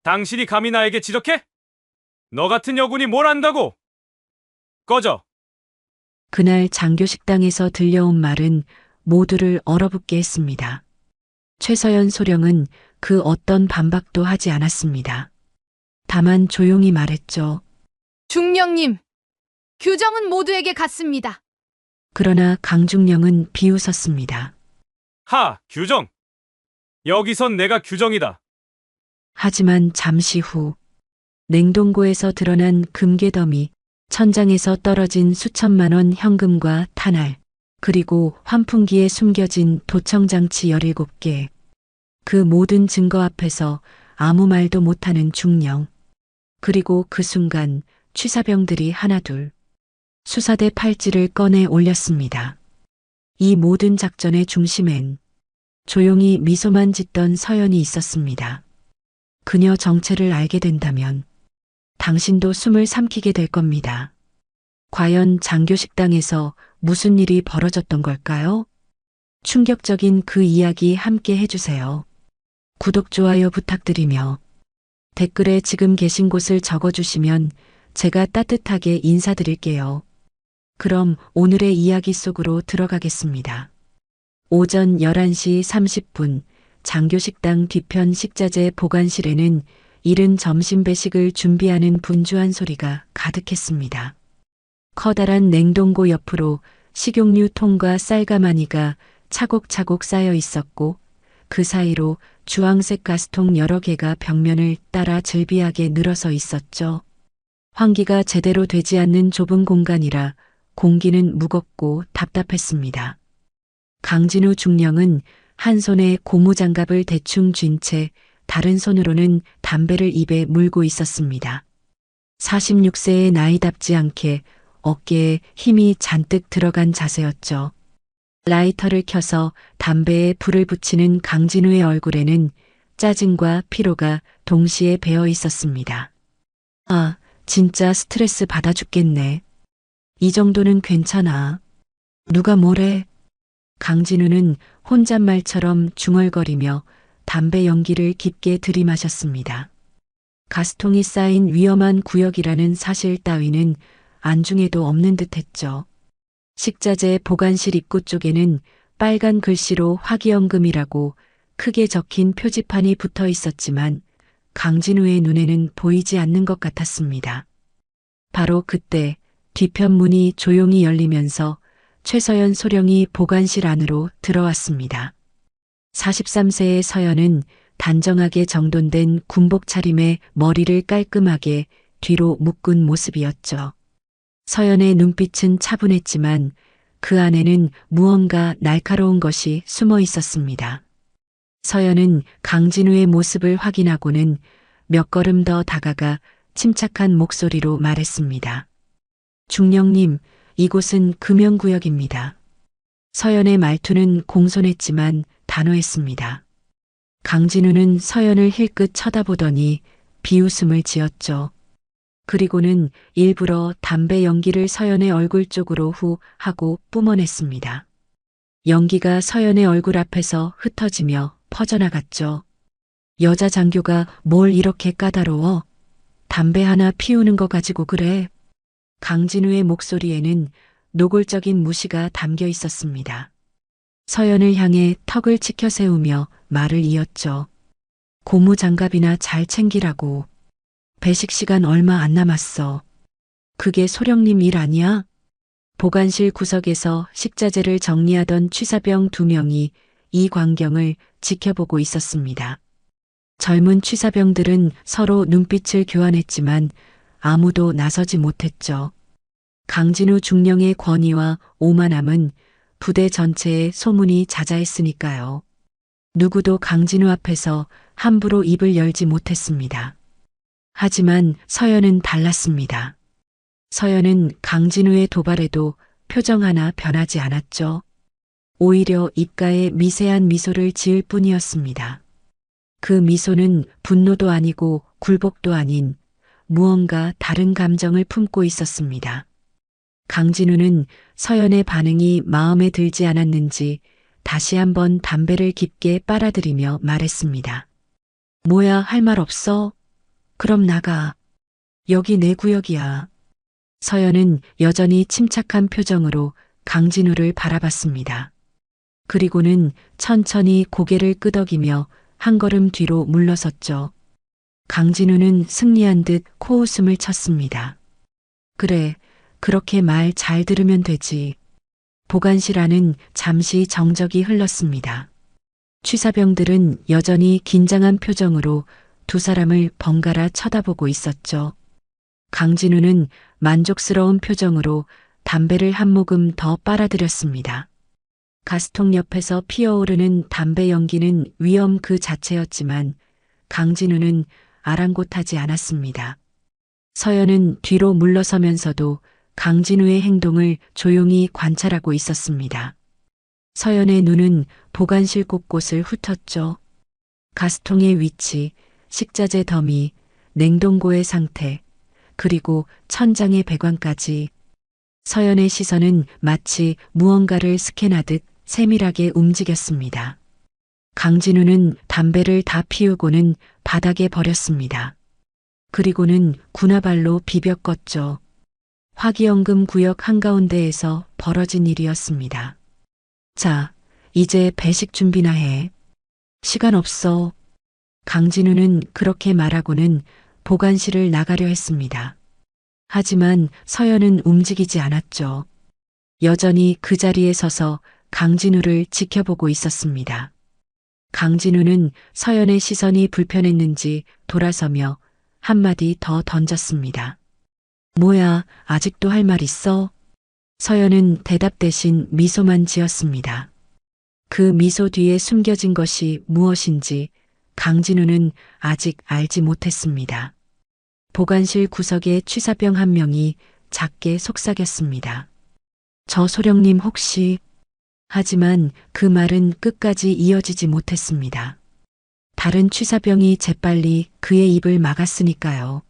당신이 감히 나에게 지적해? 너 같은 여군이 뭘 안다고? 꺼져. 그날 장교 식당에서 들려온 말은 모두를 얼어붙게 했습니다. 최서연 소령은 그 어떤 반박도 하지 않았습니다. 다만 조용히 말했죠. 중령님, 규정은 모두에게 같습니다. 그러나 강중령은 비웃었습니다. 하, 규정. 여기선 내가 규정이다. 하지만 잠시 후 냉동고에서 드러난 금괴더미, 천장에서 떨어진 수천만 원 현금과 탄알, 그리고 환풍기에 숨겨진 도청장치 17개. 그 모든 증거 앞에서 아무 말도 못하는 중령. 그리고 그 순간 취사병들이 하나둘 수사대 팔찌를 꺼내 올렸습니다. 이 모든 작전의 중심엔 조용히 미소만 짓던 서연이 있었습니다. 그녀 정체를 알게 된다면 당신도 숨을 삼키게 될 겁니다. 과연 장교 식당에서 무슨 일이 벌어졌던 걸까요? 충격적인 그 이야기 함께 해주세요. 구독, 좋아요 부탁드리며 댓글에 지금 계신 곳을 적어주시면 제가 따뜻하게 인사드릴게요. 그럼 오늘의 이야기 속으로 들어가겠습니다. 오전 11시 30분 장교식당 뒤편 식자재 보관실에는 이른 점심 배식을 준비하는 분주한 소리가 가득했습니다. 커다란 냉동고 옆으로 식용유 통과 쌀가마니가 차곡차곡 쌓여 있었고 그 사이로 주황색 가스통 여러 개가 벽면을 따라 즐비하게 늘어서 있었죠. 환기가 제대로 되지 않는 좁은 공간이라 공기는 무겁고 답답했습니다. 강진우 중령은 한 손에 고무장갑을 대충 쥔 채 다른 손으로는 담배를 입에 물고 있었습니다. 46세의 나이답지 않게 어깨에 힘이 잔뜩 들어간 자세였죠. 라이터를 켜서 담배에 불을 붙이는 강진우의 얼굴에는 짜증과 피로가 동시에 배어 있었습니다. 아, 진짜 스트레스 받아 죽겠네. 이 정도는 괜찮아. 누가 뭐래? 강진우는 혼잣말처럼 중얼거리며 담배 연기를 깊게 들이마셨습니다. 가스통이 쌓인 위험한 구역이라는 사실 따위는 안중에도 없는 듯했죠. 식자재 보관실 입구 쪽에는 빨간 글씨로 화기연금이라고 크게 적힌 표지판이 붙어 있었지만 강진우의 눈에는 보이지 않는 것 같았습니다. 바로 그때 뒤편 문이 조용히 열리면서 최서연 소령이 보관실 안으로 들어왔습니다. 43세의 서연은 단정하게 정돈된 군복 차림에 머리를 깔끔하게 뒤로 묶은 모습이었죠. 서연의 눈빛은 차분했지만 그 안에는 무언가 날카로운 것이 숨어 있었습니다. 서연은 강진우의 모습을 확인하고는 몇 걸음 더 다가가 침착한 목소리로 말했습니다. 중령님, 이곳은 금연구역입니다. 서연의 말투는 공손했지만 단호했습니다. 강진우는 서연을 힐끗 쳐다보더니 비웃음을 지었죠. 그리고는 일부러 담배 연기를 서연의 얼굴 쪽으로 후 하고 뿜어냈습니다. 연기가 서연의 얼굴 앞에서 흩어지며 퍼져나갔죠. 여자 장교가 뭘 이렇게 까다로워? 담배 하나 피우는 거 가지고 그래? 강진우의 목소리에는 노골적인 무시가 담겨 있었습니다. 서연을 향해 턱을 치켜 세우며 말을 이었죠. 고무장갑이나 잘 챙기라고. 배식 시간 얼마 안 남았어. 그게 소령님 일 아니야? 보관실 구석에서 식자재를 정리하던 취사병 2명이 이 광경을 지켜보고 있었습니다. 젊은 취사병들은 서로 눈빛을 교환했지만 아무도 나서지 못했죠. 강진우 중령의 권위와 오만함은 부대 전체에 소문이 자자했으니까요. 누구도 강진우 앞에서 함부로 입을 열지 못했습니다. 하지만 서연은 달랐습니다. 서연은 강진우의 도발에도 표정 하나 변하지 않았죠. 오히려 입가에 미세한 미소를 지을 뿐이었습니다. 그 미소는 분노도 아니고 굴복도 아닌 무언가 다른 감정을 품고 있었습니다. 강진우는 서연의 반응이 마음에 들지 않았는지 다시 한번 담배를 깊게 빨아들이며 말했습니다. 뭐야, 할 말 없어? 그럼 나가. 여기 내 구역이야. 서연은 여전히 침착한 표정으로 강진우를 바라봤습니다. 그리고는 천천히 고개를 끄덕이며 한 걸음 뒤로 물러섰죠. 강진우는 승리한 듯 코웃음을 쳤습니다. 그래, 그렇게 말 잘 들으면 되지. 보관실 안은 잠시 정적이 흘렀습니다. 취사병들은 여전히 긴장한 표정으로 두 사람을 번갈아 쳐다보고 있었죠. 강진우는 만족스러운 표정으로 담배를 한 모금 더 빨아들였습니다. 가스통 옆에서 피어오르는 담배 연기는 위험 그 자체였지만 강진우는 아랑곳하지 않았습니다. 서연은 뒤로 물러서면서도 강진우의 행동을 조용히 관찰하고 있었습니다. 서연의 눈은 보관실 곳곳을 훑었죠. 가스통의 위치, 식자재 더미, 냉동고의 상태, 그리고 천장의 배관까지. 서연의 시선은 마치 무언가를 스캔하듯 세밀하게 움직였습니다. 강진우는 담배를 다 피우고는 바닥에 버렸습니다. 그리고는 군화발로 비벼 껐죠. 화기연금 구역 한가운데에서 벌어진 일이었습니다. 자, 이제 배식 준비나 해. 시간 없어. 강진우는 그렇게 말하고는 보관실을 나가려 했습니다. 하지만 서연은 움직이지 않았죠. 여전히 그 자리에 서서 강진우를 지켜보고 있었습니다. 강진우는 서연의 시선이 불편했는지 돌아서며 한마디 더 던졌습니다. 뭐야, 아직도 할 말 있어? 서연은 대답 대신 미소만 지었습니다. 그 미소 뒤에 숨겨진 것이 무엇인지 강진우는 아직 알지 못했습니다. 보관실 구석에 취사병 한 명이 작게 속삭였습니다. 저 소령님 혹시... 하지만 그 말은 끝까지 이어지지 못했습니다. 다른 취사병이 재빨리 그의 입을 막았으니까요.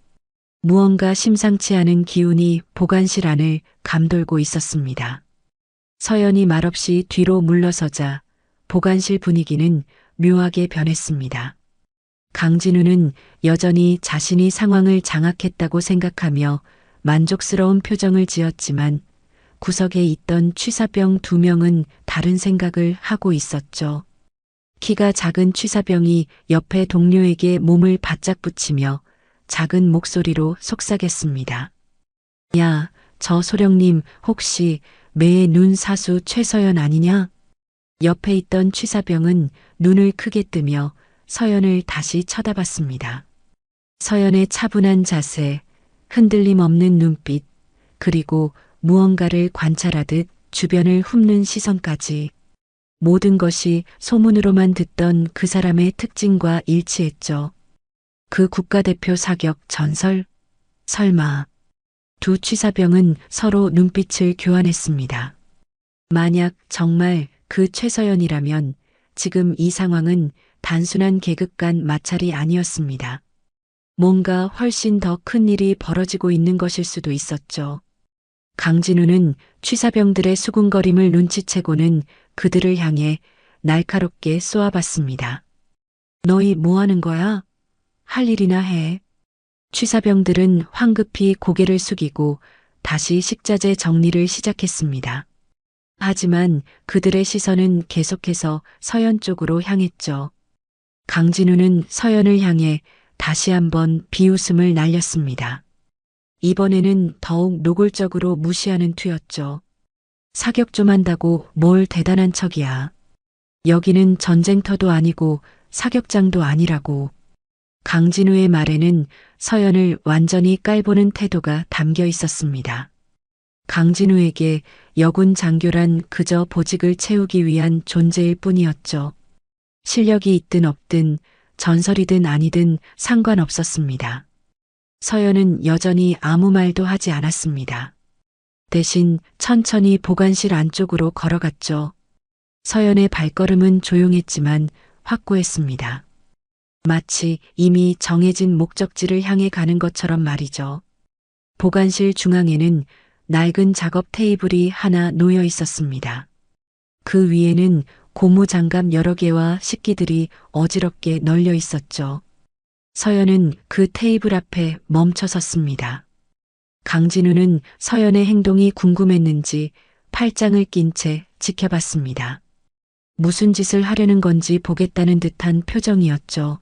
무언가 심상치 않은 기운이 보관실 안을 감돌고 있었습니다. 서연이 말없이 뒤로 물러서자 보관실 분위기는 묘하게 변했습니다. 강진우는 여전히 자신이 상황을 장악했다고 생각하며 만족스러운 표정을 지었지만 구석에 있던 취사병 두 명은 다른 생각을 하고 있었죠. 키가 작은 취사병이 옆에 동료에게 몸을 바짝 붙이며 작은 목소리로 속삭였습니다. 야, 저 소령님 혹시 매의 눈 사수 최서연 아니냐? 옆에 있던 취사병은 눈을 크게 뜨며 서연을 다시 쳐다봤습니다. 서연의 차분한 자세, 흔들림 없는 눈빛, 그리고 무언가를 관찰하듯 주변을 훑는 시선까지 모든 것이 소문으로만 듣던 그 사람의 특징과 일치했죠. 그 국가대표 사격 전설? 설마. 두 취사병은 서로 눈빛을 교환했습니다. 만약 정말 그 최서연이라면 지금 이 상황은 단순한 계급 간 마찰이 아니었습니다. 뭔가 훨씬 더 큰 일이 벌어지고 있는 것일 수도 있었죠. 강진우는 취사병들의 수군거림을 눈치채고는 그들을 향해 날카롭게 쏘아봤습니다. 너희 뭐 하는 거야? 할 일이나 해. 취사병들은 황급히 고개를 숙이고 다시 식자재 정리를 시작했습니다. 하지만 그들의 시선은 계속해서 서연 쪽으로 향했죠. 강진우는 서연을 향해 다시 한번 비웃음을 날렸습니다. 이번에는 더욱 노골적으로 무시하는 투였죠. 사격 좀 한다고 뭘 대단한 척이야. 여기는 전쟁터도 아니고 사격장도 아니라고. 강진우의 말에는 서연을 완전히 깔보는 태도가 담겨 있었습니다. 강진우에게 여군 장교란 그저 보직을 채우기 위한 존재일 뿐이었죠. 실력이 있든 없든 전설이든 아니든 상관없었습니다. 서연은 여전히 아무 말도 하지 않았습니다. 대신 천천히 보관실 안쪽으로 걸어갔죠. 서연의 발걸음은 조용했지만 확고했습니다. 마치 이미 정해진 목적지를 향해 가는 것처럼 말이죠. 보관실 중앙에는 낡은 작업 테이블이 하나 놓여 있었습니다. 그 위에는 고무 장갑 여러 개와 식기들이 어지럽게 널려 있었죠. 서연은 그 테이블 앞에 멈춰 섰습니다. 강진우는 서연의 행동이 궁금했는지 팔짱을 낀 채 지켜봤습니다. 무슨 짓을 하려는 건지 보겠다는 듯한 표정이었죠.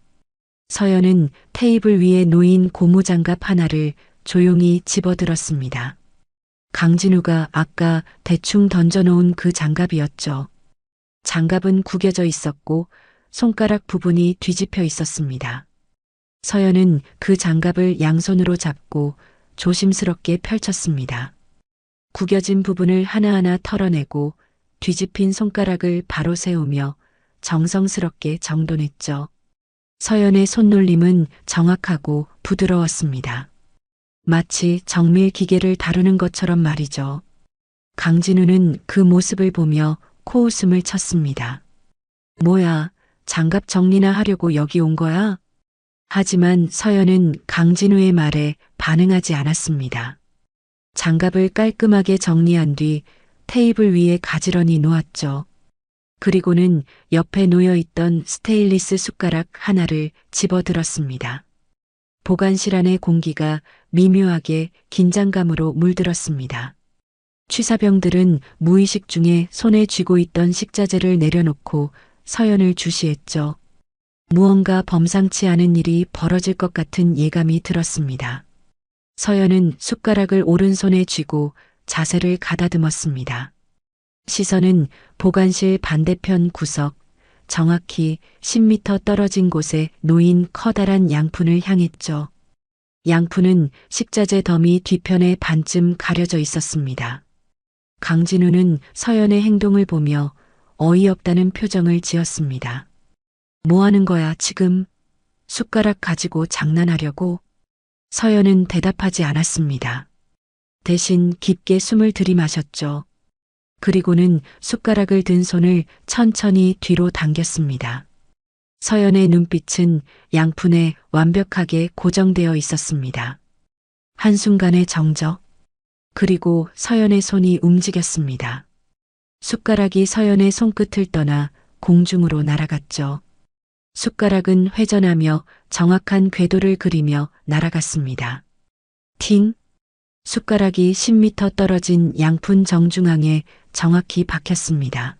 서연은 테이블 위에 놓인 고무장갑 하나를 조용히 집어들었습니다. 강진우가 아까 대충 던져놓은 그 장갑이었죠. 장갑은 구겨져 있었고 손가락 부분이 뒤집혀 있었습니다. 서연은 그 장갑을 양손으로 잡고 조심스럽게 펼쳤습니다. 구겨진 부분을 하나하나 털어내고 뒤집힌 손가락을 바로 세우며 정성스럽게 정돈했죠. 서연의 손놀림은 정확하고 부드러웠습니다. 마치 정밀 기계를 다루는 것처럼 말이죠. 강진우는 그 모습을 보며 코웃음을 쳤습니다. 뭐야, 장갑 정리나 하려고 여기 온 거야? 하지만 서연은 강진우의 말에 반응하지 않았습니다. 장갑을 깔끔하게 정리한 뒤 테이블 위에 가지런히 놓았죠. 그리고는 옆에 놓여있던 스테인리스 숟가락 하나를 집어들었습니다. 보관실 안의 공기가 미묘하게 긴장감으로 물들었습니다. 취사병들은 무의식 중에 손에 쥐고 있던 식자재를 내려놓고 서연을 주시했죠. 무언가 범상치 않은 일이 벌어질 것 같은 예감이 들었습니다. 서연은 숟가락을 오른손에 쥐고 자세를 가다듬었습니다. 시선은 보관실 반대편 구석, 정확히 10m 떨어진 곳에 놓인 커다란 양푼을 향했죠. 양푼은 식자재 더미 뒤편에 반쯤 가려져 있었습니다. 강진우는 서연의 행동을 보며 어이없다는 표정을 지었습니다. 뭐 하는 거야, 지금? 숟가락 가지고 장난하려고? 서연은 대답하지 않았습니다. 대신 깊게 숨을 들이마셨죠. 그리고는 숟가락을 든 손을 천천히 뒤로 당겼습니다. 서연의 눈빛은 양푼에 완벽하게 고정되어 있었습니다. 한순간의 정적, 그리고 서연의 손이 움직였습니다. 숟가락이 서연의 손끝을 떠나 공중으로 날아갔죠. 숟가락은 회전하며 정확한 궤도를 그리며 날아갔습니다. 팅! 숟가락이 10m 떨어진 양푼 정중앙에 정확히 박혔습니다.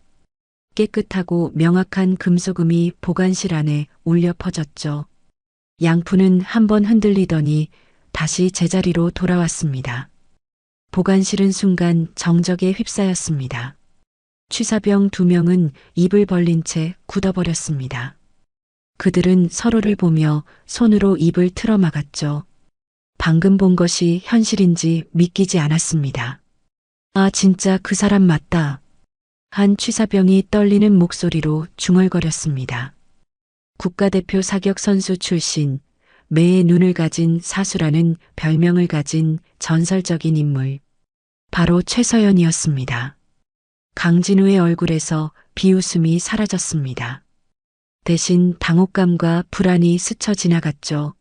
깨끗하고 명확한 금소금이 보관실 안에 울려 퍼졌죠. 양푼은 한번 흔들리더니 다시 제자리로 돌아왔습니다. 보관실은 순간 정적에 휩싸였습니다. 취사병 2명은 입을 벌린 채 굳어버렸습니다. 그들은 서로를 보며 손으로 입을 틀어막았죠. 방금 본 것이 현실인지 믿기지 않았습니다. 아, 진짜 그 사람 맞다. 한 취사병이 떨리는 목소리로 중얼거렸습니다. 국가대표 사격 선수 출신, 매의 눈을 가진 사수라는 별명을 가진 전설적인 인물. 바로 최서연이었습니다. 강진우의 얼굴에서 비웃음이 사라졌습니다. 대신 당혹감과 불안이 스쳐 지나갔죠.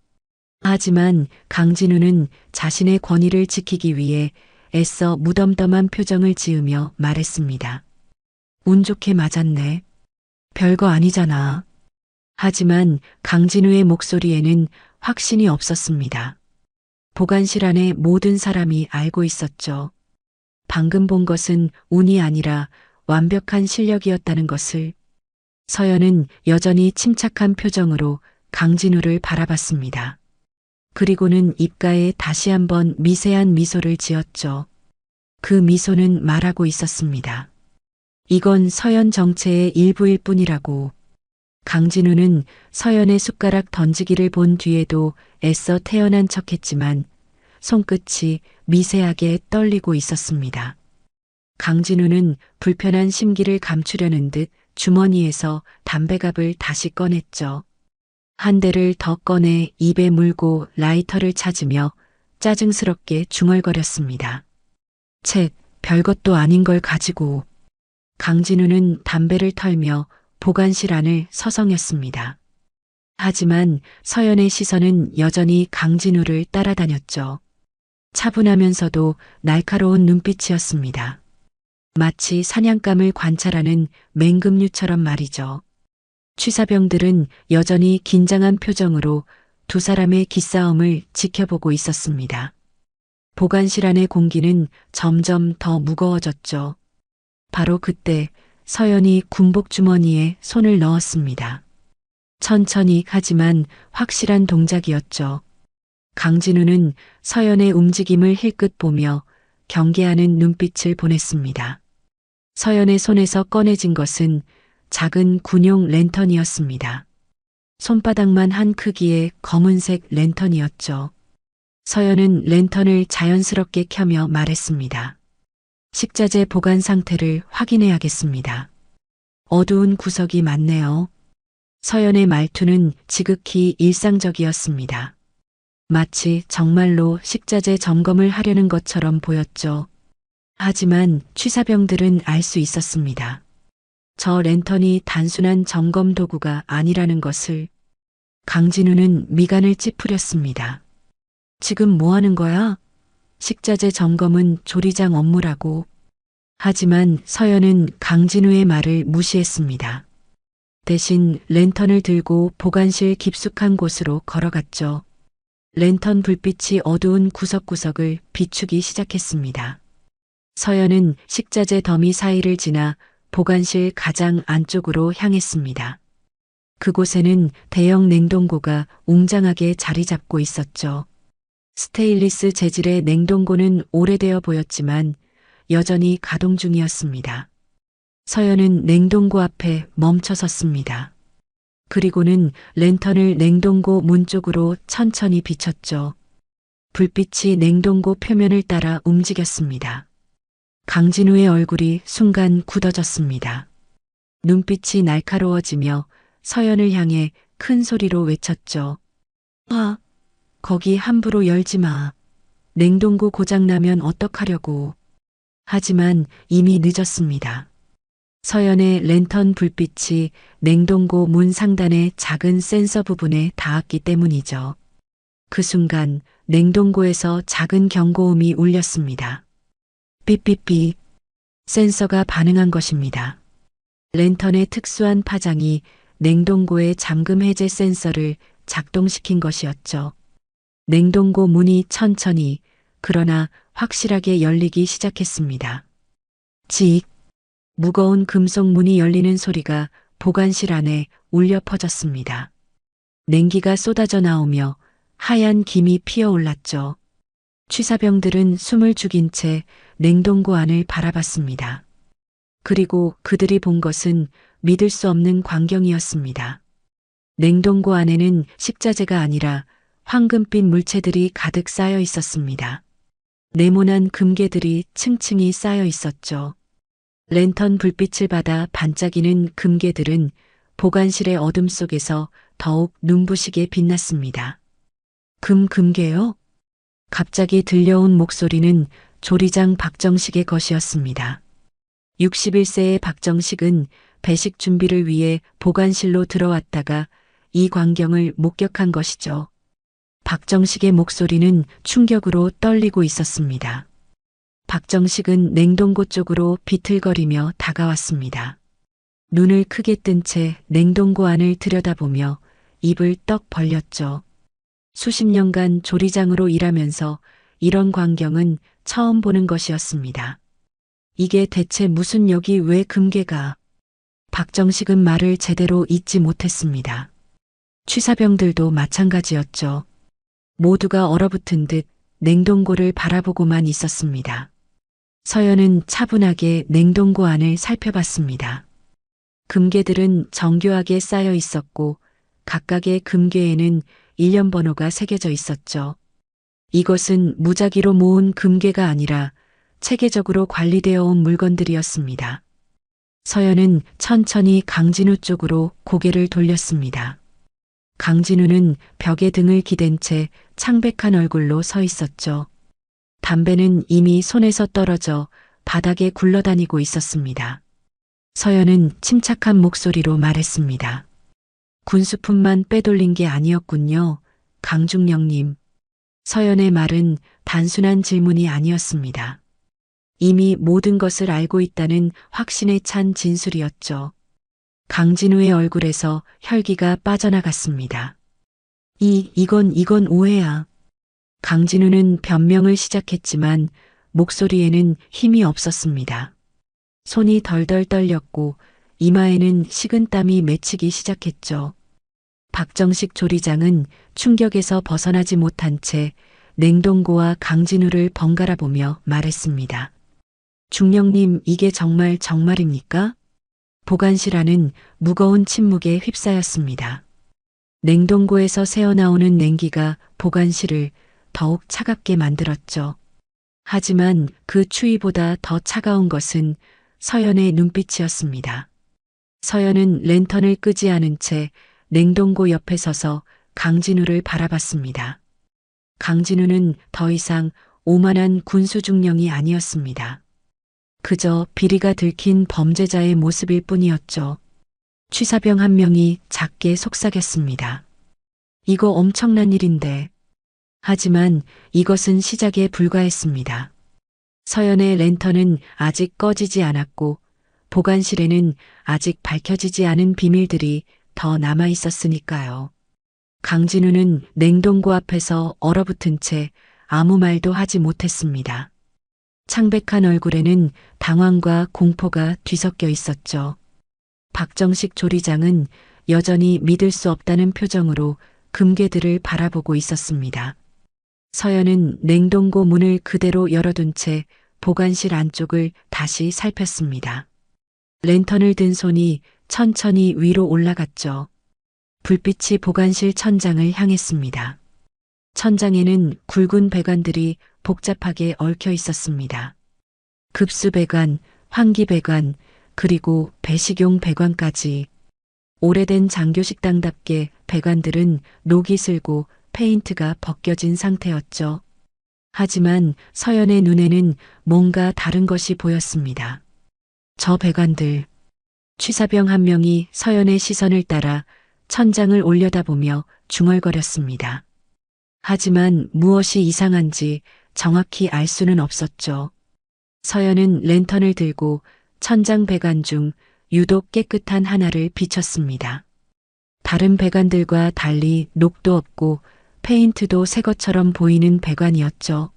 하지만 강진우는 자신의 권위를 지키기 위해 애써 무덤덤한 표정을 지으며 말했습니다. 운 좋게 맞았네. 별거 아니잖아. 하지만 강진우의 목소리에는 확신이 없었습니다. 보관실 안에 모든 사람이 알고 있었죠. 방금 본 것은 운이 아니라 완벽한 실력이었다는 것을. 서연은 여전히 침착한 표정으로 강진우를 바라봤습니다. 그리고는 입가에 다시 한번 미세한 미소를 지었죠. 그 미소는 말하고 있었습니다. 이건 서연 정체의 일부일 뿐이라고. 강진우는 서연의 숟가락 던지기를 본 뒤에도 애써 태연한 척했지만 손끝이 미세하게 떨리고 있었습니다. 강진우는 불편한 심기를 감추려는 듯 주머니에서 담배갑을 다시 꺼냈죠. 한 대를 더 꺼내 입에 물고 라이터를 찾으며 짜증스럽게 중얼거렸습니다. 쳇, 별것도 아닌 걸 가지고. 강진우는 담배를 털며 보관실 안을 서성였습니다. 하지만 서연의 시선은 여전히 강진우를 따라다녔죠. 차분하면서도 날카로운 눈빛이었습니다. 마치 사냥감을 관찰하는 맹금류처럼 말이죠. 취사병들은 여전히 긴장한 표정으로 두 사람의 기싸움을 지켜보고 있었습니다. 보관실 안의 공기는 점점 더 무거워졌죠. 바로 그때 서연이 군복 주머니에 손을 넣었습니다. 천천히 하지만 확실한 동작이었죠. 강진우는 서연의 움직임을 힐끗 보며 경계하는 눈빛을 보냈습니다. 서연의 손에서 꺼내진 것은 작은 군용 랜턴이었습니다. 손바닥만 한 크기의 검은색 랜턴이었죠. 서연은 랜턴을 자연스럽게 켜며 말했습니다. 식자재 보관 상태를 확인해야겠습니다. 어두운 구석이 많네요. 서연의 말투는 지극히 일상적이었습니다. 마치 정말로 식자재 점검을 하려는 것처럼 보였죠. 하지만 취사병들은 알 수 있었습니다. 저 랜턴이 단순한 점검 도구가 아니라는 것을. 강진우는 미간을 찌푸렸습니다. 지금 뭐 하는 거야? 식자재 점검은 조리장 업무라고. 하지만 서연은 강진우의 말을 무시했습니다. 대신 랜턴을 들고 보관실 깊숙한 곳으로 걸어갔죠. 랜턴 불빛이 어두운 구석구석을 비추기 시작했습니다. 서연은 식자재 더미 사이를 지나 보관실 가장 안쪽으로 향했습니다. 그곳에는 대형 냉동고가 웅장하게 자리 잡고 있었죠. 스테인리스 재질의 냉동고는 오래되어 보였지만 여전히 가동 중이었습니다. 서연은 냉동고 앞에 멈춰 섰습니다. 그리고는 랜턴을 냉동고 문 쪽으로 천천히 비췄죠. 불빛이 냉동고 표면을 따라 움직였습니다. 강진우의 얼굴이 순간 굳어졌습니다. 눈빛이 날카로워지며 서연을 향해 큰 소리로 외쳤죠. 아, 거기 함부로 열지 마. 냉동고 고장나면 어떡하려고. 하지만 이미 늦었습니다. 서연의 랜턴 불빛이 냉동고 문 상단의 작은 센서 부분에 닿았기 때문이죠. 그 순간 냉동고에서 작은 경고음이 울렸습니다. 삐삐삐. 센서가 반응한 것입니다. 랜턴의 특수한 파장이 냉동고의 잠금 해제 센서를 작동시킨 것이었죠. 냉동고 문이 천천히 그러나 확실하게 열리기 시작했습니다. 직. 무거운 금속 문이 열리는 소리가 보관실 안에 울려 퍼졌습니다. 냉기가 쏟아져 나오며 하얀 김이 피어올랐죠. 취사병들은 숨을 죽인 채 냉동고 안을 바라봤습니다. 그리고 그들이 본 것은 믿을 수 없는 광경이었습니다. 냉동고 안에는 식자재가 아니라 황금빛 물체들이 가득 쌓여 있었습니다. 네모난 금괴들이 층층이 쌓여 있었죠. 랜턴 불빛을 받아 반짝이는 금괴들은 보관실의 어둠 속에서 더욱 눈부시게 빛났습니다. 금괴요? 갑자기 들려온 목소리는 조리장 박정식의 것이었습니다. 61세의 박정식은 배식 준비를 위해 보관실로 들어왔다가 이 광경을 목격한 것이죠. 박정식의 목소리는 충격으로 떨리고 있었습니다. 박정식은 냉동고 쪽으로 비틀거리며 다가왔습니다. 눈을 크게 뜬 채 냉동고 안을 들여다보며 입을 떡 벌렸죠. 수십 년간 조리장으로 일하면서 이런 광경은 처음 보는 것이었습니다. 이게 대체 무슨 여기 왜 금괴가? 박정식은 말을 제대로 잇지 못했습니다. 취사병들도 마찬가지였죠. 모두가 얼어붙은 듯 냉동고를 바라보고만 있었습니다. 서연은 차분하게 냉동고 안을 살펴봤습니다. 금괴들은 정교하게 쌓여 있었고 각각의 금괴에는 일련 번호가 새겨져 있었죠. 이것은 무작위로 모은 금괴가 아니라 체계적으로 관리되어 온 물건들이었습니다. 서연은 천천히 강진우 쪽으로 고개를 돌렸습니다. 강진우는 벽에 등을 기댄 채 창백한 얼굴로 서 있었죠. 담배는 이미 손에서 떨어져 바닥에 굴러다니고 있었습니다. 서연은 침착한 목소리로 말했습니다. 군수품만 빼돌린 게 아니었군요. 강중령님. 서연의 말은 단순한 질문이 아니었습니다. 이미 모든 것을 알고 있다는 확신에 찬 진술이었죠. 강진우의 얼굴에서 혈기가 빠져나갔습니다. 이건 오해야. 강진우는 변명을 시작했지만 목소리에는 힘이 없었습니다. 손이 덜덜 떨렸고 이마에는 식은땀이 맺히기 시작했죠. 박정식 조리장은 충격에서 벗어나지 못한 채 냉동고와 강진우를 번갈아 보며 말했습니다. 중령님, 이게 정말입니까? 보관실 안은 무거운 침묵에 휩싸였습니다. 냉동고에서 새어나오는 냉기가 보관실을 더욱 차갑게 만들었죠. 하지만 그 추위보다 더 차가운 것은 서연의 눈빛이었습니다. 서연은 랜턴을 끄지 않은 채 냉동고 옆에 서서 강진우를 바라봤습니다. 강진우는 더 이상 오만한 군수중령이 아니었습니다. 그저 비리가 들킨 범죄자의 모습일 뿐이었죠. 취사병 한 명이 작게 속삭였습니다. 이거 엄청난 일인데. 하지만 이것은 시작에 불과했습니다. 서연의 랜턴은 아직 꺼지지 않았고 보관실에는 아직 밝혀지지 않은 비밀들이 더 남아 있었으니까요. 강진우는 냉동고 앞에서 얼어붙은 채 아무 말도 하지 못했습니다. 창백한 얼굴에는 당황과 공포가 뒤섞여 있었죠. 박정식 조리장은 여전히 믿을 수 없다는 표정으로 금괴들을 바라보고 있었습니다. 서연은 냉동고 문을 그대로 열어둔 채 보관실 안쪽을 다시 살폈습니다. 랜턴을 든 손이 천천히 위로 올라갔죠. 불빛이 보관실 천장을 향했습니다. 천장에는 굵은 배관들이 복잡하게 얽혀 있었습니다. 급수 배관, 환기 배관, 그리고 배식용 배관까지. 오래된 장교식당답게 배관들은 녹이 슬고 페인트가 벗겨진 상태였죠. 하지만 서연의 눈에는 뭔가 다른 것이 보였습니다. 저 배관들. 취사병 한 명이 서연의 시선을 따라 천장을 올려다보며 중얼거렸습니다. 하지만 무엇이 이상한지 정확히 알 수는 없었죠. 서연은 랜턴을 들고 천장 배관 중 유독 깨끗한 하나를 비췄습니다. 다른 배관들과 달리 녹도 없고 페인트도 새 것처럼 보이는 배관이었죠.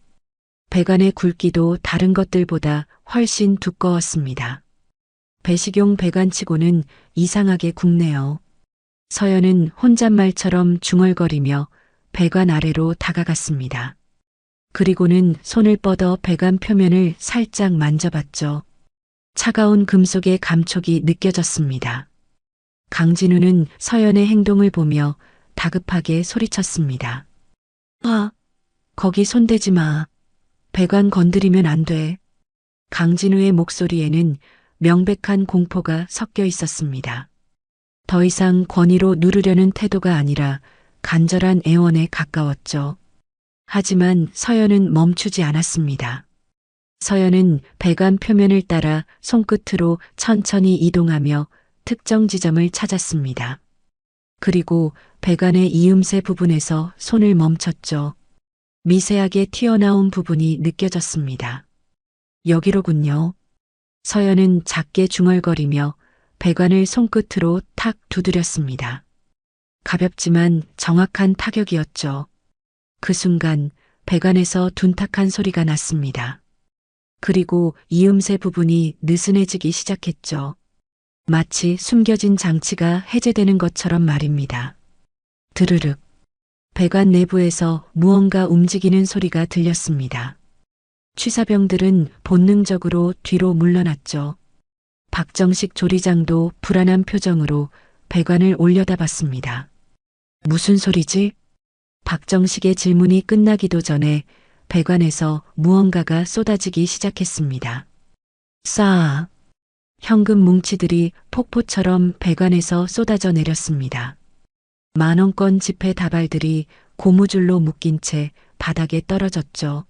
배관의 굵기도 다른 것들보다 훨씬 두꺼웠습니다. 배식용 배관치고는 이상하게 굵네요. 서연은 혼잣말처럼 중얼거리며 배관 아래로 다가갔습니다. 그리고는 손을 뻗어 배관 표면을 살짝 만져봤죠. 차가운 금속의 감촉이 느껴졌습니다. 강진우는 서연의 행동을 보며 다급하게 소리쳤습니다. 거기 손대지 마. 배관 건드리면 안 돼. 강진우의 목소리에는 명백한 공포가 섞여 있었습니다. 더 이상 권위로 누르려는 태도가 아니라 간절한 애원에 가까웠죠. 하지만 서연은 멈추지 않았습니다. 서연은 배관 표면을 따라 손끝으로 천천히 이동하며 특정 지점을 찾았습니다. 그리고 배관의 이음새 부분에서 손을 멈췄죠. 미세하게 튀어나온 부분이 느껴졌습니다. 여기로군요. 서연은 작게 중얼거리며 배관을 손끝으로 탁 두드렸습니다. 가볍지만 정확한 타격이었죠. 그 순간 배관에서 둔탁한 소리가 났습니다. 그리고 이음새 부분이 느슨해지기 시작했죠. 마치 숨겨진 장치가 해제되는 것처럼 말입니다. 드르륵. 배관 내부에서 무언가 움직이는 소리가 들렸습니다. 취사병들은 본능적으로 뒤로 물러났죠. 박정식 조리장도 불안한 표정으로 배관을 올려다봤습니다. 무슨 소리지? 박정식의 질문이 끝나기도 전에 배관에서 무언가가 쏟아지기 시작했습니다. 싸. 현금 뭉치들이 폭포처럼 배관에서 쏟아져 내렸습니다. 만원권 지폐 다발들이 고무줄로 묶인 채 바닥에 떨어졌죠.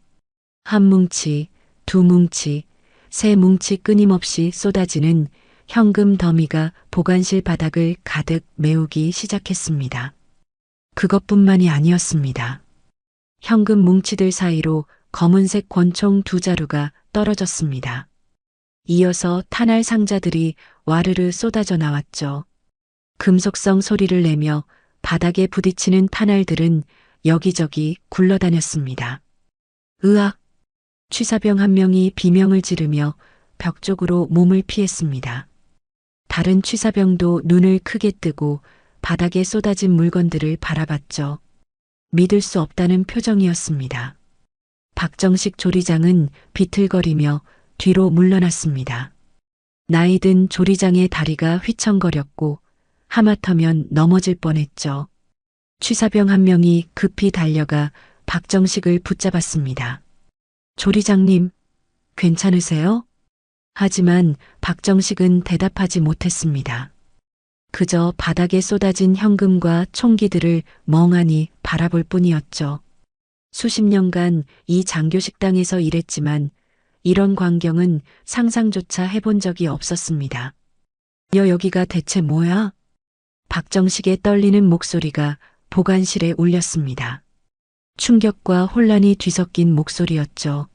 한 뭉치, 두 뭉치, 세 뭉치 끊임없이 쏟아지는 현금 더미가 보관실 바닥을 가득 메우기 시작했습니다. 그것뿐만이 아니었습니다. 현금 뭉치들 사이로 검은색 권총 두 자루가 떨어졌습니다. 이어서 탄알 상자들이 와르르 쏟아져 나왔죠. 금속성 소리를 내며 바닥에 부딪히는 탄알들은 여기저기 굴러다녔습니다. 으악! 취사병 한 명이 비명을 지르며 벽 쪽으로 몸을 피했습니다. 다른 취사병도 눈을 크게 뜨고 바닥에 쏟아진 물건들을 바라봤죠. 믿을 수 없다는 표정이었습니다. 박정식 조리장은 비틀거리며 뒤로 물러났습니다. 나이든 조리장의 다리가 휘청거렸고 하마터면 넘어질 뻔했죠. 취사병 한 명이 급히 달려가 박정식을 붙잡았습니다. 조리장님, 괜찮으세요? 하지만 박정식은 대답하지 못했습니다. 그저 바닥에 쏟아진 현금과 총기들을 멍하니 바라볼 뿐이었죠. 수십 년간 이 장교 식당에서 일했지만 이런 광경은 상상조차 해본 적이 없었습니다. 여기가 대체 뭐야? 박정식의 떨리는 목소리가 보관실에 울렸습니다. 충격과 혼란이 뒤섞인 목소리였죠.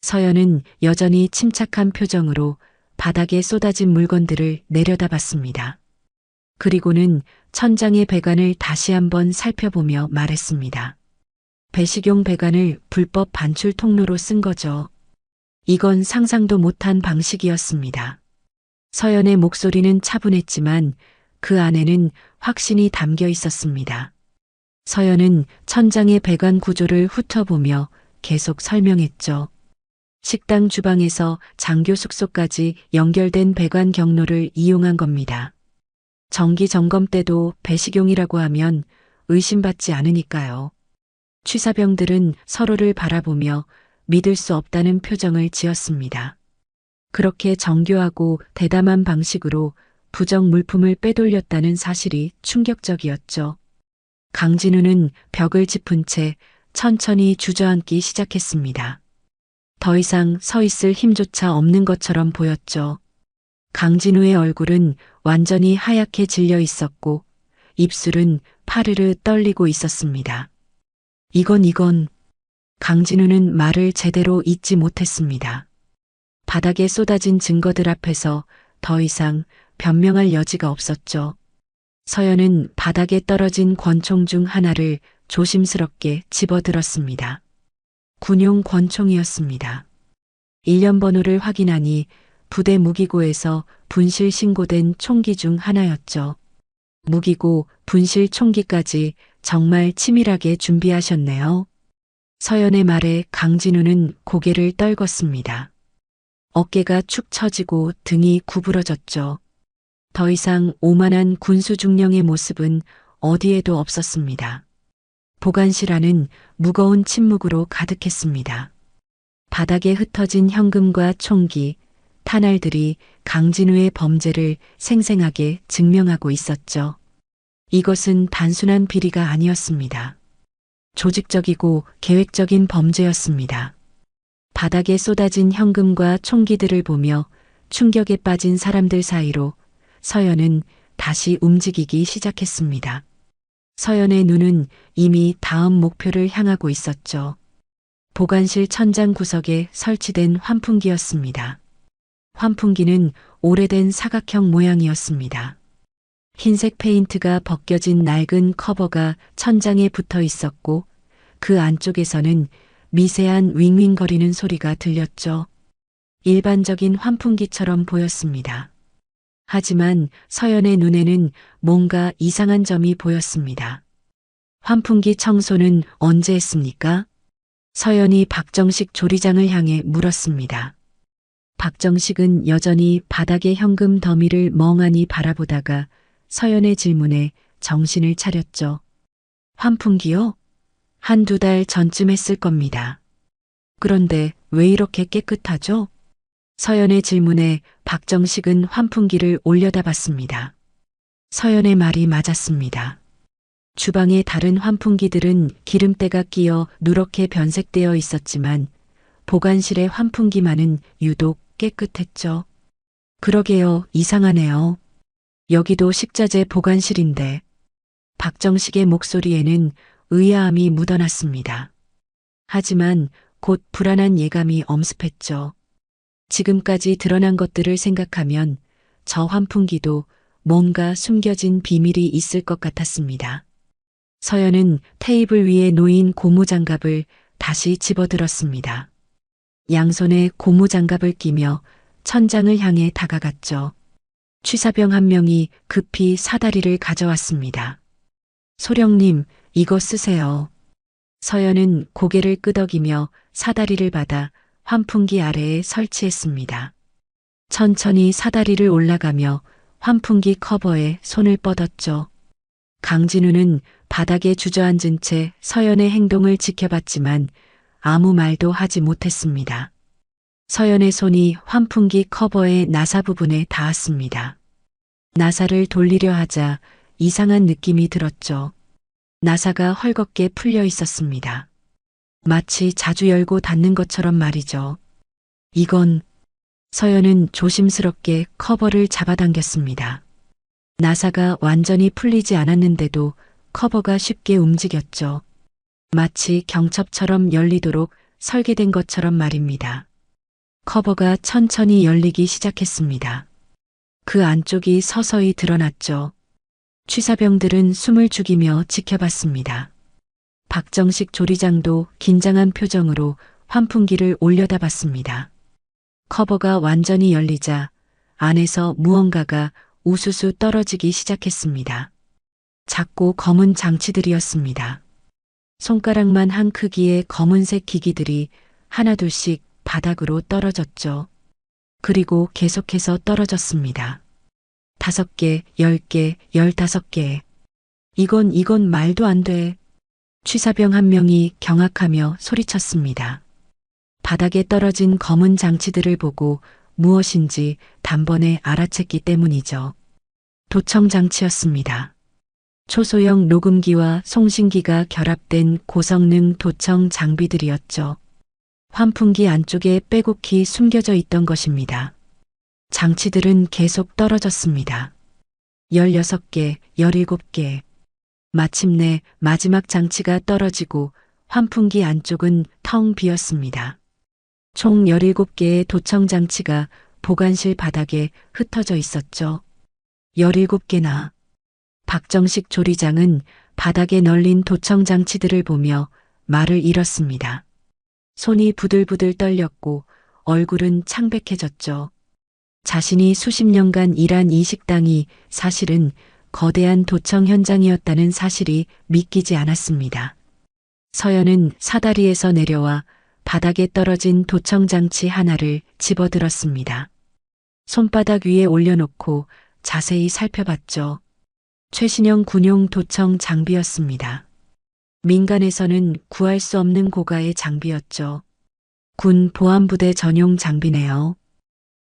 서연은 여전히 침착한 표정으로 바닥에 쏟아진 물건들을 내려다봤습니다. 그리고는 천장의 배관을 다시 한번 살펴보며 말했습니다. 배식용 배관을 불법 반출 통로로 쓴 거죠. 이건 상상도 못한 방식이었습니다. 서연의 목소리는 차분했지만 그 안에는 확신이 담겨 있었습니다. 서연은 천장의 배관 구조를 훑어보며 계속 설명했죠. 식당 주방에서 장교 숙소까지 연결된 배관 경로를 이용한 겁니다. 정기 점검 때도 배식용이라고 하면 의심받지 않으니까요. 취사병들은 서로를 바라보며 믿을 수 없다는 표정을 지었습니다. 그렇게 정교하고 대담한 방식으로 부정 물품을 빼돌렸다는 사실이 충격적이었죠. 강진우는 벽을 짚은 채 천천히 주저앉기 시작했습니다. 더 이상 서 있을 힘조차 없는 것처럼 보였죠. 강진우의 얼굴은 완전히 하얗게 질려 있었고 입술은 파르르 떨리고 있었습니다. 이건 강진우는 말을 제대로 잇지 못했습니다. 바닥에 쏟아진 증거들 앞에서 더 이상 변명할 여지가 없었죠. 서연은 바닥에 떨어진 권총 중 하나를 조심스럽게 집어들었습니다. 군용 권총이었습니다. 1년 번호를 확인하니 부대 무기고에서 분실 신고된 총기 중 하나였죠. 무기고, 분실 총기까지 정말 치밀하게 준비하셨네요. 서연의 말에 강진우는 고개를 떨궜습니다. 어깨가 축 처지고 등이 구부러졌죠. 더 이상 오만한 군수 중령의 모습은 어디에도 없었습니다. 보관실 안은 무거운 침묵으로 가득했습니다. 바닥에 흩어진 현금과 총기, 탄알들이 강진우의 범죄를 생생하게 증명하고 있었죠. 이것은 단순한 비리가 아니었습니다. 조직적이고 계획적인 범죄였습니다. 바닥에 쏟아진 현금과 총기들을 보며 충격에 빠진 사람들 사이로 서연은 다시 움직이기 시작했습니다. 서연의 눈은 이미 다음 목표를 향하고 있었죠. 보관실 천장 구석에 설치된 환풍기였습니다. 환풍기는 오래된 사각형 모양이었습니다. 흰색 페인트가 벗겨진 낡은 커버가 천장에 붙어 있었고 그 안쪽에서는 미세한 윙윙거리는 소리가 들렸죠. 일반적인 환풍기처럼 보였습니다. 하지만 서연의 눈에는 뭔가 이상한 점이 보였습니다. 환풍기 청소는 언제 했습니까? 서연이 박정식 조리장을 향해 물었습니다. 박정식은 여전히 바닥의 현금 더미를 멍하니 바라보다가 서연의 질문에 정신을 차렸죠. 환풍기요? 한두 달 전쯤 했을 겁니다. 그런데 왜 이렇게 깨끗하죠? 서연의 질문에 박정식은 환풍기를 올려다봤습니다. 서연의 말이 맞았습니다. 주방의 다른 환풍기들은 기름때가 끼어 누렇게 변색되어 있었지만 보관실의 환풍기만은 유독 깨끗했죠. 그러게요, 이상하네요. 여기도 식자재 보관실인데. 박정식의 목소리에는 의아함이 묻어났습니다. 하지만 곧 불안한 예감이 엄습했죠. 지금까지 드러난 것들을 생각하면 저 환풍기도 뭔가 숨겨진 비밀이 있을 것 같았습니다. 서연은 테이블 위에 놓인 고무장갑을 다시 집어들었습니다. 양손에 고무장갑을 끼며 천장을 향해 다가갔죠. 취사병 한 명이 급히 사다리를 가져왔습니다. 소령님, 이거 쓰세요. 서연은 고개를 끄덕이며 사다리를 받아 환풍기 아래에 설치했습니다. 천천히 사다리를 올라가며 환풍기 커버에 손을 뻗었죠. 강진우는 바닥에 주저앉은 채 서연의 행동을 지켜봤지만 아무 말도 하지 못했습니다. 서연의 손이 환풍기 커버의 나사 부분에 닿았습니다. 나사를 돌리려 하자 이상한 느낌이 들었죠. 나사가 헐겁게 풀려 있었습니다. 마치 자주 열고 닫는 것처럼 말이죠. 이건 서연은 조심스럽게 커버를 잡아당겼습니다. 나사가 완전히 풀리지 않았는데도 커버가 쉽게 움직였죠. 마치 경첩처럼 열리도록 설계된 것처럼 말입니다. 커버가 천천히 열리기 시작했습니다. 그 안쪽이 서서히 드러났죠. 취사병들은 숨을 죽이며 지켜봤습니다. 박정식 조리장도 긴장한 표정으로 환풍기를 올려다봤습니다. 커버가 완전히 열리자 안에서 무언가가 우수수 떨어지기 시작했습니다. 작고 검은 장치들이었습니다. 손가락만 한 크기의 검은색 기기들이 하나둘씩 바닥으로 떨어졌죠. 그리고 계속해서 떨어졌습니다. 5개, 10개, 15개. 이건 말도 안 돼. 취사병 한 명이 경악하며 소리쳤습니다. 바닥에 떨어진 검은 장치들을 보고 무엇인지 단번에 알아챘기 때문이죠. 도청 장치였습니다. 초소형 녹음기와 송신기가 결합된 고성능 도청 장비들이었죠. 환풍기 안쪽에 빼곡히 숨겨져 있던 것입니다. 장치들은 계속 떨어졌습니다. 16개, 17개. 마침내 마지막 장치가 떨어지고 환풍기 안쪽은 텅 비었습니다. 총 17개의 도청 장치가 보관실 바닥에 흩어져 있었죠. 17개나. 박정식 조리장은 바닥에 널린 도청 장치들을 보며 말을 잃었습니다. 손이 부들부들 떨렸고 얼굴은 창백해졌죠. 자신이 수십 년간 일한 이 식당이 사실은 거대한 도청 현장이었다는 사실이 믿기지 않았습니다. 서연은 사다리에서 내려와 바닥에 떨어진 도청 장치 하나를 집어들었습니다. 손바닥 위에 올려놓고 자세히 살펴봤죠. 최신형 군용 도청 장비였습니다. 민간에서는 구할 수 없는 고가의 장비였죠. 군 보안부대 전용 장비네요.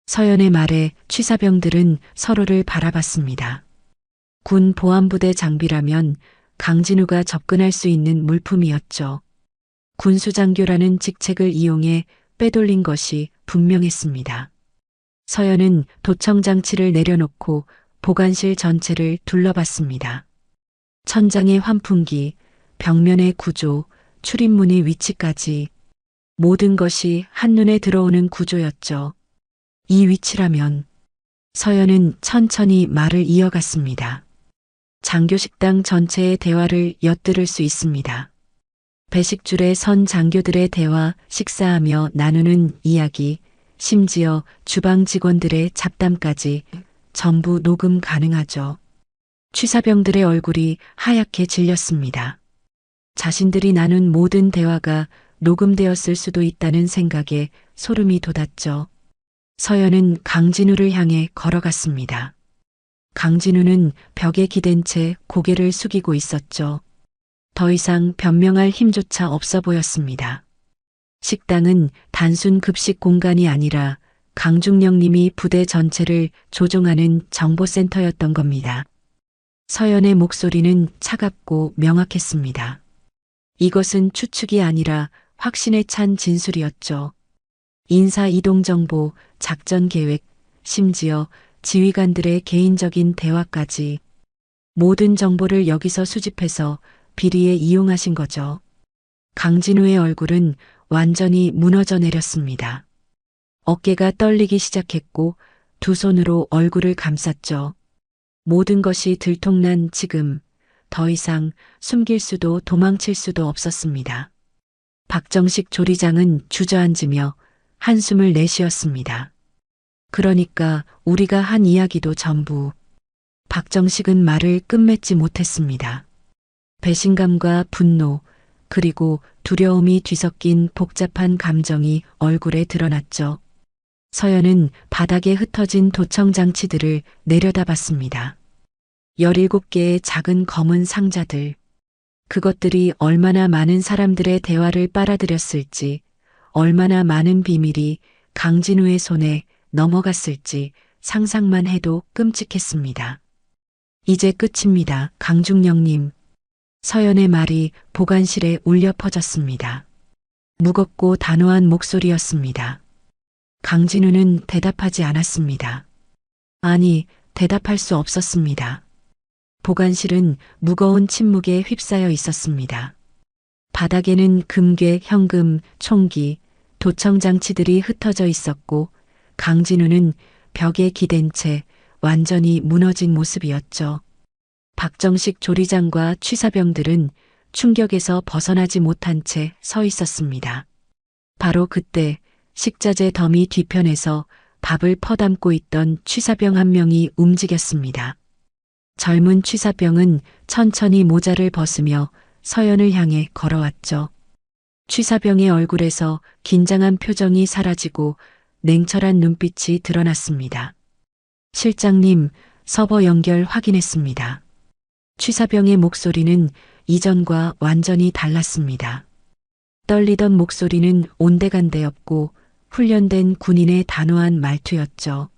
서연의 말에 취사병들은 서로를 바라봤습니다. 군 보안부대 장비라면 강진우가 접근할 수 있는 물품이었죠. 군수장교라는 직책을 이용해 빼돌린 것이 분명했습니다. 서연은 도청 장치를 내려놓고 보관실 전체를 둘러봤습니다. 천장의 환풍기, 벽면의 구조, 출입문의 위치까지 모든 것이 한눈에 들어오는 구조였죠. 이 위치라면 서연은 천천히 말을 이어갔습니다. 장교식당 전체의 대화를 엿들을 수 있습니다. 배식줄에 선 장교들의 대화, 식사하며 나누는 이야기, 심지어 주방 직원들의 잡담까지 전부 녹음 가능하죠. 취사병들의 얼굴이 하얗게 질렸습니다. 자신들이 나눈 모든 대화가 녹음되었을 수도 있다는 생각에 소름이 돋았죠. 서연은 강진우를 향해 걸어갔습니다. 강진우는 벽에 기댄 채 고개를 숙이고 있었죠. 더 이상 변명할 힘조차 없어 보였습니다. 식당은 단순 급식 공간이 아니라 강중령님이 부대 전체를 조종하는 정보센터였던 겁니다. 서연의 목소리는 차갑고 명확했습니다. 이것은 추측이 아니라 확신에 찬 진술이었죠. 인사 이동 정보, 작전 계획, 심지어 지휘관들의 개인적인 대화까지 모든 정보를 여기서 수집해서 비리에 이용하신 거죠. 강진우의 얼굴은 완전히 무너져 내렸습니다. 어깨가 떨리기 시작했고 두 손으로 얼굴을 감쌌죠. 모든 것이 들통난 지금 더 이상 숨길 수도 도망칠 수도 없었습니다. 박정식 조리장은 주저앉으며 한숨을 내쉬었습니다. 그러니까 우리가 한 이야기도 전부. 박정식은 말을 끝맺지 못했습니다. 배신감과 분노, 그리고 두려움이 뒤섞인 복잡한 감정이 얼굴에 드러났죠. 서연은 바닥에 흩어진 도청장치들을 내려다봤습니다. 17개의 작은 검은 상자들. 그것들이 얼마나 많은 사람들의 대화를 빨아들였을지, 얼마나 많은 비밀이 강진우의 손에 넘어갔을지 상상만 해도 끔찍했습니다. 이제 끝입니다, 강중령님. 서연의 말이 보관실에 울려 퍼졌습니다. 무겁고 단호한 목소리였습니다. 강진우는 대답하지 않았습니다. 아니, 대답할 수 없었습니다. 보관실은 무거운 침묵에 휩싸여 있었습니다. 바닥에는 금괴, 현금, 총기, 도청장치들이 흩어져 있었고 강진우는 벽에 기댄 채 완전히 무너진 모습이었죠. 박정식 조리장과 취사병들은 충격에서 벗어나지 못한 채 서 있었습니다. 바로 그때 식자재 더미 뒤편에서 밥을 퍼담고 있던 취사병 한 명이 움직였습니다. 젊은 취사병은 천천히 모자를 벗으며 서연을 향해 걸어왔죠. 취사병의 얼굴에서 긴장한 표정이 사라지고 냉철한 눈빛이 드러났습니다. 실장님, 서버 연결 확인했습니다. 취사병의 목소리는 이전과 완전히 달랐습니다. 떨리던 목소리는 온데간데없고 훈련된 군인의 단호한 말투였죠.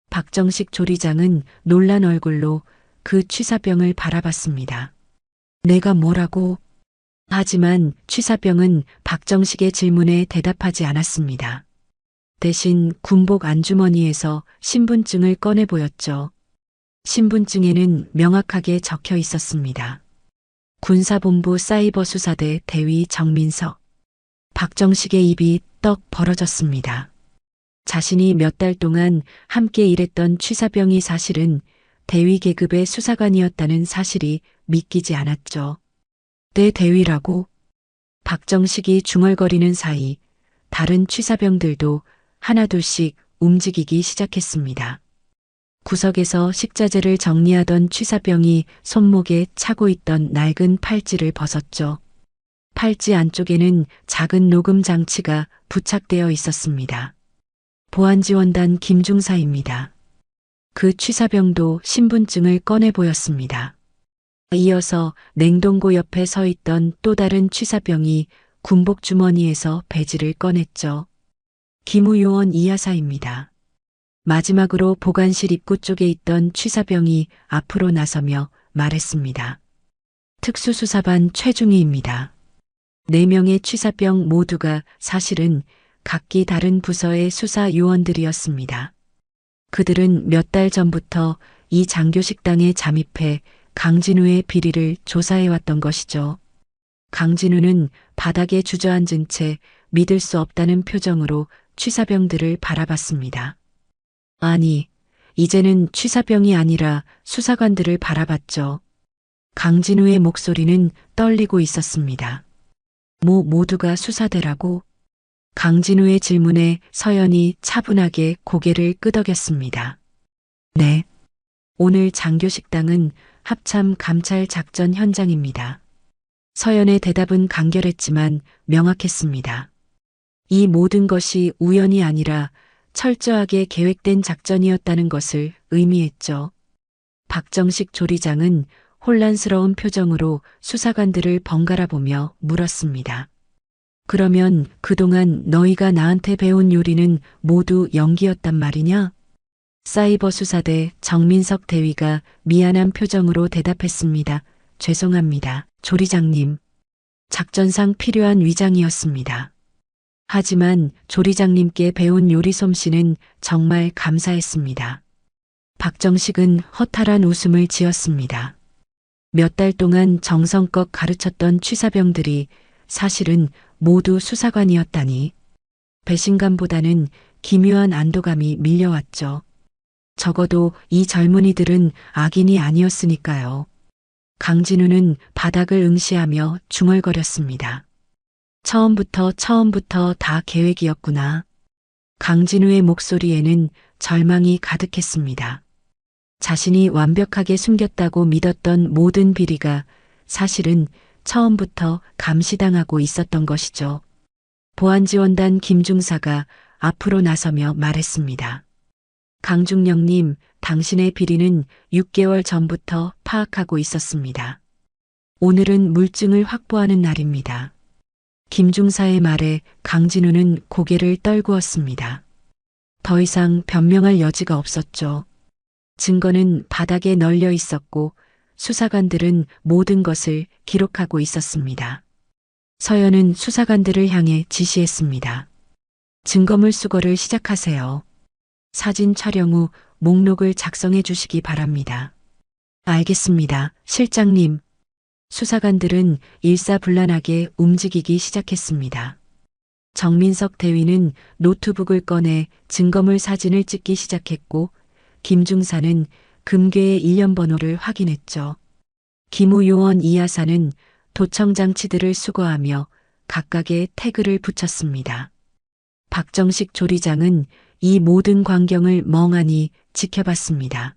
박정식 조리장은 놀란 얼굴로 그 취사병을 바라봤습니다. 내가 뭐라고? 하지만 취사병은 박정식의 질문에 대답하지 않았습니다. 대신 군복 안주머니에서 신분증을 꺼내 보였죠. 신분증에는 명확하게 적혀 있었습니다. 군사본부 사이버수사대 대위 정민석. 박정식의 입이 떡 벌어졌습니다. 자신이 몇 달 동안 함께 일했던 취사병이 사실은 대위 계급의 수사관이었다는 사실이 믿기지 않았죠. 내 대위라고? 박정식이 중얼거리는 사이 다른 취사병들도 하나둘씩 움직이기 시작했습니다. 구석에서 식자재를 정리하던 취사병이 손목에 차고 있던 낡은 팔찌를 벗었죠. 팔찌 안쪽에는 작은 녹음 장치가 부착되어 있었습니다. 보안지원단 김중사입니다. 그 취사병도 신분증을 꺼내 보였습니다. 이어서 냉동고 옆에 서 있던 또 다른 취사병이 군복 주머니에서 배지를 꺼냈죠. 기무요원 이하사입니다. 마지막으로 보관실 입구 쪽에 있던 취사병이 앞으로 나서며 말했습니다. 특수수사반 최중희입니다. 4명의 취사병 모두가 사실은 각기 다른 부서의 수사 요원들이었습니다. 그들은 몇 달 전부터 이 장교식당에 잠입해 강진우의 비리를 조사해왔던 것이죠. 강진우는 바닥에 주저앉은 채 믿을 수 없다는 표정으로 취사병들을 바라봤습니다. 아니, 이제는 취사병이 아니라 수사관들을 바라봤죠. 강진우의 목소리는 떨리고 있었습니다. 모두가 수사대라고? 강진우의 질문에 서연이 차분하게 고개를 끄덕였습니다. 네. 오늘 장교식당은 합참 감찰 작전 현장입니다. 서연의 대답은 간결했지만 명확했습니다. 이 모든 것이 우연이 아니라 철저하게 계획된 작전이었다는 것을 의미했죠. 박정식 조리장은 혼란스러운 표정으로 수사관들을 번갈아 보며 물었습니다. 그러면 그동안 너희가 나한테 배운 요리는 모두 연기였단 말이냐? 사이버 수사대 정민석 대위가 미안한 표정으로 대답했습니다. 죄송합니다, 조리장님. 작전상 필요한 위장이었습니다. 하지만 조리장님께 배운 요리 솜씨는 정말 감사했습니다. 박정식은 허탈한 웃음을 지었습니다. 몇 달 동안 정성껏 가르쳤던 취사병들이 사실은 모두 수사관이었다니. 배신감보다는 기묘한 안도감이 밀려왔죠. 적어도 이 젊은이들은 악인이 아니었으니까요. 강진우는 바닥을 응시하며 중얼거렸습니다. 처음부터 다 계획이었구나. 강진우의 목소리에는 절망이 가득했습니다. 자신이 완벽하게 숨겼다고 믿었던 모든 비리가 사실은 처음부터 감시당하고 있었던 것이죠. 보안지원단 김중사가 앞으로 나서며 말했습니다. 강중령님, 당신의 비리는 6개월 전부터 파악하고 있었습니다. 오늘은 물증을 확보하는 날입니다. 김중사의 말에 강진우는 고개를 떨구었습니다. 더 이상 변명할 여지가 없었죠. 증거는 바닥에 널려 있었고 수사관들은 모든 것을 기록하고 있었습니다. 서연은 수사관들을 향해 지시했습니다. 증거물 수거를 시작하세요. 사진 촬영 후 목록을 작성해 주시기 바랍니다. 알겠습니다, 실장님. 수사관들은 일사불란하게 움직이기 시작했습니다. 정민석 대위는 노트북을 꺼내 증거물 사진을 찍기 시작했고 김중사는 금괴의 일련 번호를 확인했죠. 김우 요원 이하사는 도청 장치들을 수거하며 각각의 태그를 붙였습니다. 박정식 조리장은 이 모든 광경을 멍하니 지켜봤습니다.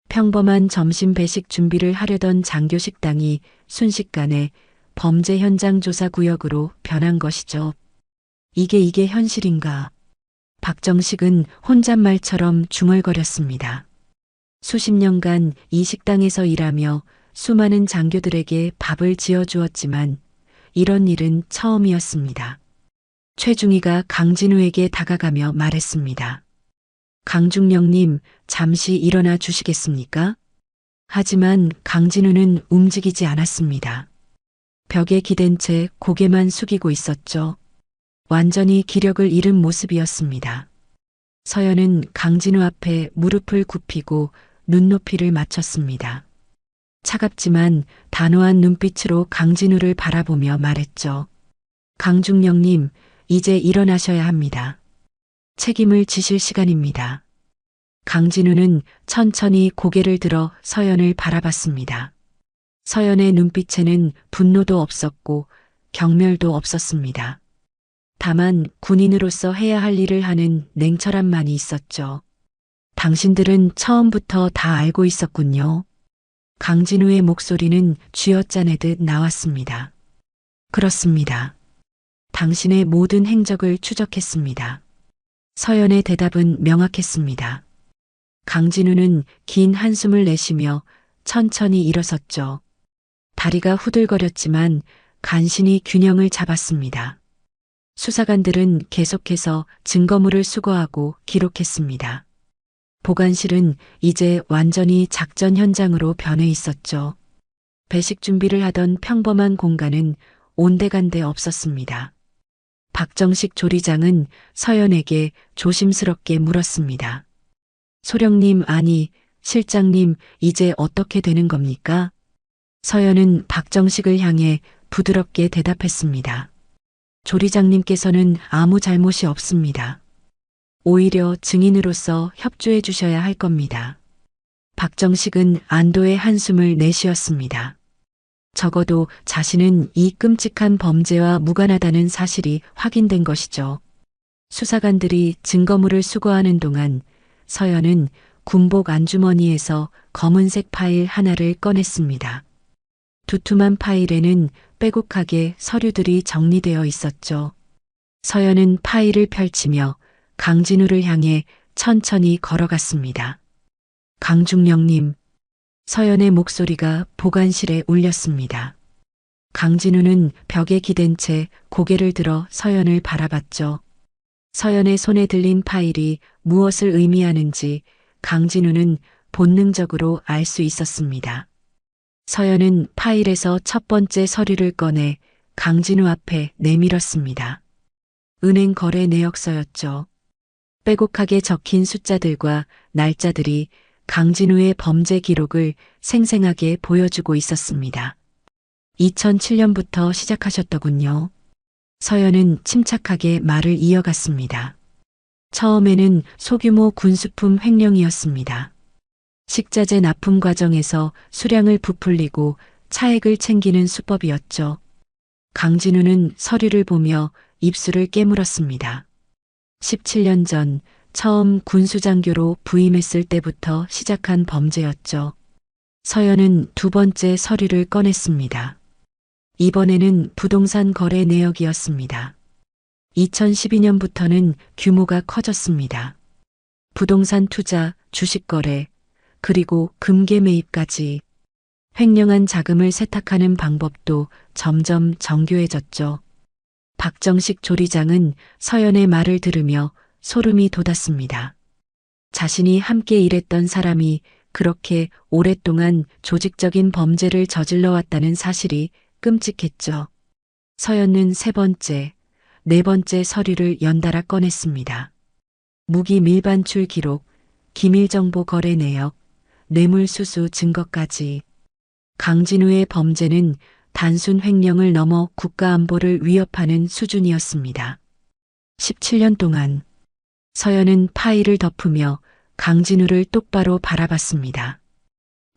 평범한 점심 배식 준비를 하려던 장교 식당이 순식간에 범죄 현장 조사 구역으로 변한 것이죠. 이게 현실인가? 박정식은 혼잣말처럼 중얼거렸습니다. 수십 년간 이 식당에서 일하며 수많은 장교들에게 밥을 지어주었지만 이런 일은 처음이었습니다. 최중희가 강진우에게 다가가며 말했습니다. 강중령님, 잠시 일어나 주시겠습니까? 하지만 강진우는 움직이지 않았습니다. 벽에 기댄 채 고개만 숙이고 있었죠. 완전히 기력을 잃은 모습이었습니다. 서연은 강진우 앞에 무릎을 굽히고 눈높이를 맞췄습니다. 차갑지만 단호한 눈빛으로 강진우를 바라보며 말했죠. 강중령님, 이제 일어나셔야 합니다. 책임을 지실 시간입니다. 강진우는 천천히 고개를 들어 서연을 바라봤습니다. 서연의 눈빛에는 분노도 없었고 경멸도 없었습니다. 다만 군인으로서 해야 할 일을 하는 냉철함만이 있었죠. 당신들은 처음부터 다 알고 있었군요. 강진우의 목소리는 쥐어짜내듯 나왔습니다. 그렇습니다. 당신의 모든 행적을 추적했습니다. 서연의 대답은 명확했습니다. 강진우는 긴 한숨을 내쉬며 천천히 일어섰죠. 다리가 후들거렸지만 간신히 균형을 잡았습니다. 수사관들은 계속해서 증거물을 수거하고 기록했습니다. 보관실은 이제 완전히 작전 현장으로 변해 있었죠. 배식 준비를 하던 평범한 공간은 온데간데 없었습니다. 박정식 조리장은 서연에게 조심스럽게 물었습니다. 소령님, 아니, 실장님, 이제 어떻게 되는 겁니까? 서연은 박정식을 향해 부드럽게 대답했습니다. 조리장님께서는 아무 잘못이 없습니다. 오히려 증인으로서 협조해 주셔야 할 겁니다. 박정식은 안도의 한숨을 내쉬었습니다. 적어도 자신은 이 끔찍한 범죄와 무관하다는 사실이 확인된 것이죠. 수사관들이 증거물을 수거하는 동안 서연은 군복 안주머니에서 검은색 파일 하나를 꺼냈습니다. 두툼한 파일에는 빼곡하게 서류들이 정리되어 있었죠. 서연은 파일을 펼치며 강진우를 향해 천천히 걸어갔습니다. 강중령님, 서연의 목소리가 보관실에 울렸습니다. 강진우는 벽에 기댄 채 고개를 들어 서연을 바라봤죠. 서연의 손에 들린 파일이 무엇을 의미하는지 강진우는 본능적으로 알 수 있었습니다. 서연은 파일에서 첫 번째 서류를 꺼내 강진우 앞에 내밀었습니다. 은행 거래 내역서였죠. 빼곡하게 적힌 숫자들과 날짜들이 강진우의 범죄 기록을 생생하게 보여주고 있었습니다. 2007년부터 시작하셨더군요. 서연은 침착하게 말을 이어갔습니다. 처음에는 소규모 군수품 횡령이었습니다. 식자재 납품 과정에서 수량을 부풀리고 차액을 챙기는 수법이었죠. 강진우는 서류를 보며 입술을 깨물었습니다. 17년 전 처음 군수장교로 부임했을 때부터 시작한 범죄였죠. 서연은 두 번째 서류를 꺼냈습니다. 이번에는 부동산 거래 내역이었습니다. 2012년부터는 규모가 커졌습니다. 부동산 투자, 주식 거래, 그리고 금괴 매입까지 횡령한 자금을 세탁하는 방법도 점점 정교해졌죠. 박정식 조리장은 서연의 말을 들으며 소름이 돋았습니다. 자신이 함께 일했던 사람이 그렇게 오랫동안 조직적인 범죄를 저질러 왔다는 사실이 끔찍했죠. 서연은 세 번째, 네 번째 서류를 연달아 꺼냈습니다. 무기 밀반출 기록, 기밀정보 거래 내역, 뇌물수수 증거까지. 강진우의 범죄는 단순 횡령을 넘어 국가안보를 위협하는 수준이었습니다. 17년 동안 서연은 파일을 덮으며 강진우를 똑바로 바라봤습니다.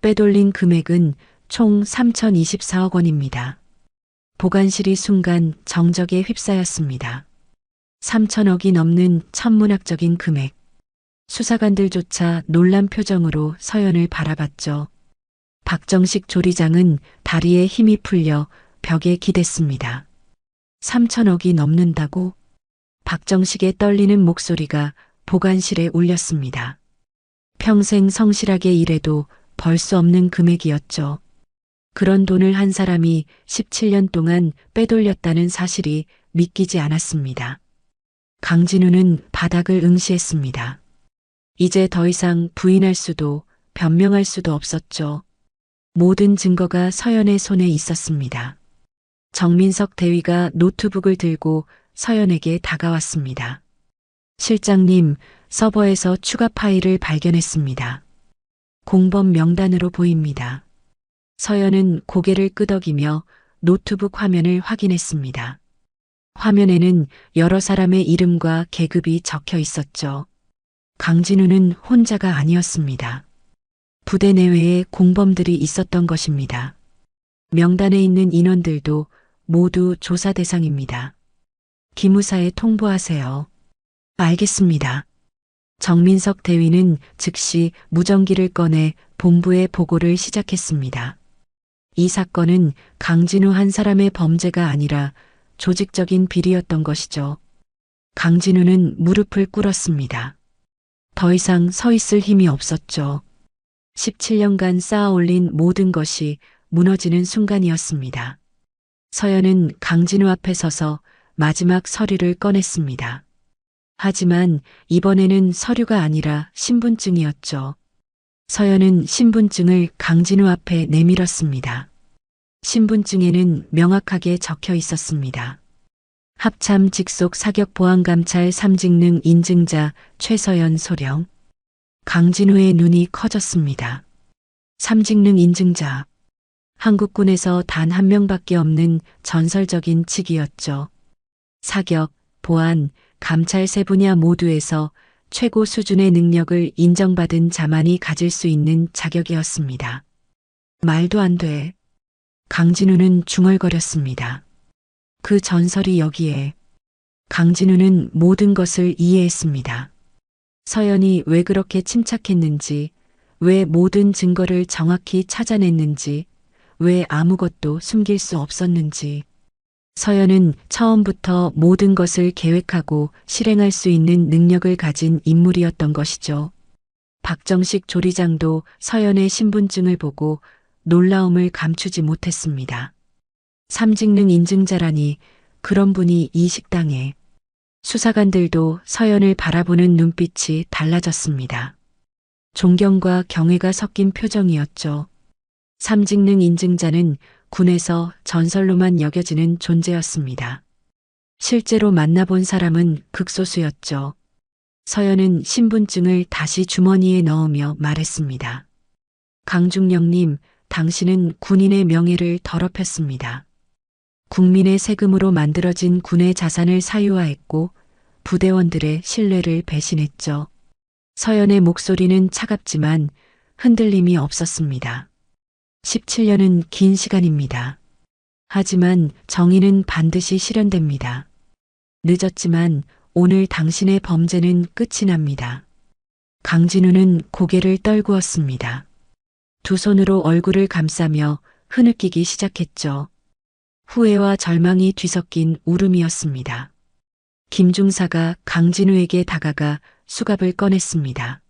빼돌린 금액은 총 3,024억 원입니다. 보관실이 순간 정적에 휩싸였습니다. 3천억이 넘는 천문학적인 금액. 수사관들조차 놀란 표정으로 서연을 바라봤죠. 박정식 조리장은 다리에 힘이 풀려 벽에 기댔습니다. 3천억이 넘는다고? 박정식의 떨리는 목소리가 보관실에 울렸습니다. 평생 성실하게 일해도 벌 수 없는 금액이었죠. 그런 돈을 한 사람이 17년 동안 빼돌렸다는 사실이 믿기지 않았습니다. 강진우는 바닥을 응시했습니다. 이제 더 이상 부인할 수도 변명할 수도 없었죠. 모든 증거가 서연의 손에 있었습니다. 정민석 대위가 노트북을 들고 서연에게 다가왔습니다. 실장님, 서버에서 추가 파일을 발견했습니다. 공범 명단으로 보입니다. 서연은 고개를 끄덕이며 노트북 화면을 확인했습니다. 화면에는 여러 사람의 이름과 계급이 적혀 있었죠. 강진우는 혼자가 아니었습니다. 부대 내외에 공범들이 있었던 것입니다. 명단에 있는 인원들도 모두 조사 대상입니다. 기무사에 통보하세요. 알겠습니다. 정민석 대위는 즉시 무전기를 꺼내 본부에 보고를 시작했습니다. 이 사건은 강진우 한 사람의 범죄가 아니라 조직적인 비리였던 것이죠. 강진우는 무릎을 꿇었습니다. 더 이상 서 있을 힘이 없었죠. 17년간 쌓아올린 모든 것이 무너지는 순간이었습니다. 서연은 강진우 앞에 서서 마지막 서류를 꺼냈습니다. 하지만 이번에는 서류가 아니라 신분증이었죠. 서연은 신분증을 강진우 앞에 내밀었습니다. 신분증에는 명확하게 적혀 있었습니다. 합참 직속 사격보안감찰 3직능 인증자 최서연 소령. 강진우의 눈이 커졌습니다. 3직능 인증자. 한국군에서 단 한 명밖에 없는 전설적인 직위였죠. 사격, 보안, 감찰 세 분야 모두에서 최고 수준의 능력을 인정받은 자만이 가질 수 있는 자격이었습니다. 말도 안 돼. 강진우는 중얼거렸습니다. 그 전설이 여기에. 강진우는 모든 것을 이해했습니다. 서연이 왜 그렇게 침착했는지, 왜 모든 증거를 정확히 찾아냈는지, 왜 아무것도 숨길 수 없었는지. 서연은 처음부터 모든 것을 계획하고 실행할 수 있는 능력을 가진 인물이었던 것이죠. 박정식 조리장도 서연의 신분증을 보고 놀라움을 감추지 못했습니다. 3직능 인증자라니 그런 분이 이 식당에. 수사관들도 서연을 바라보는 눈빛이 달라졌습니다. 존경과 경외가 섞인 표정이었죠. 3직능 인증자는 군에서 전설로만 여겨지는 존재였습니다. 실제로 만나본 사람은 극소수였죠. 서연은 신분증을 다시 주머니에 넣으며 말했습니다. 강중령님, 당신은 군인의 명예를 더럽혔습니다. 국민의 세금으로 만들어진 군의 자산을 사유화했고 부대원들의 신뢰를 배신했죠. 서연의 목소리는 차갑지만 흔들림이 없었습니다. 17년은 긴 시간입니다. 하지만 정의는 반드시 실현됩니다. 늦었지만 오늘 당신의 범죄는 끝이 납니다. 강진우는 고개를 떨구었습니다. 두 손으로 얼굴을 감싸며 흐느끼기 시작했죠. 후회와 절망이 뒤섞인 울음이었습니다. 김중사가 강진우에게 다가가 수갑을 꺼냈습니다.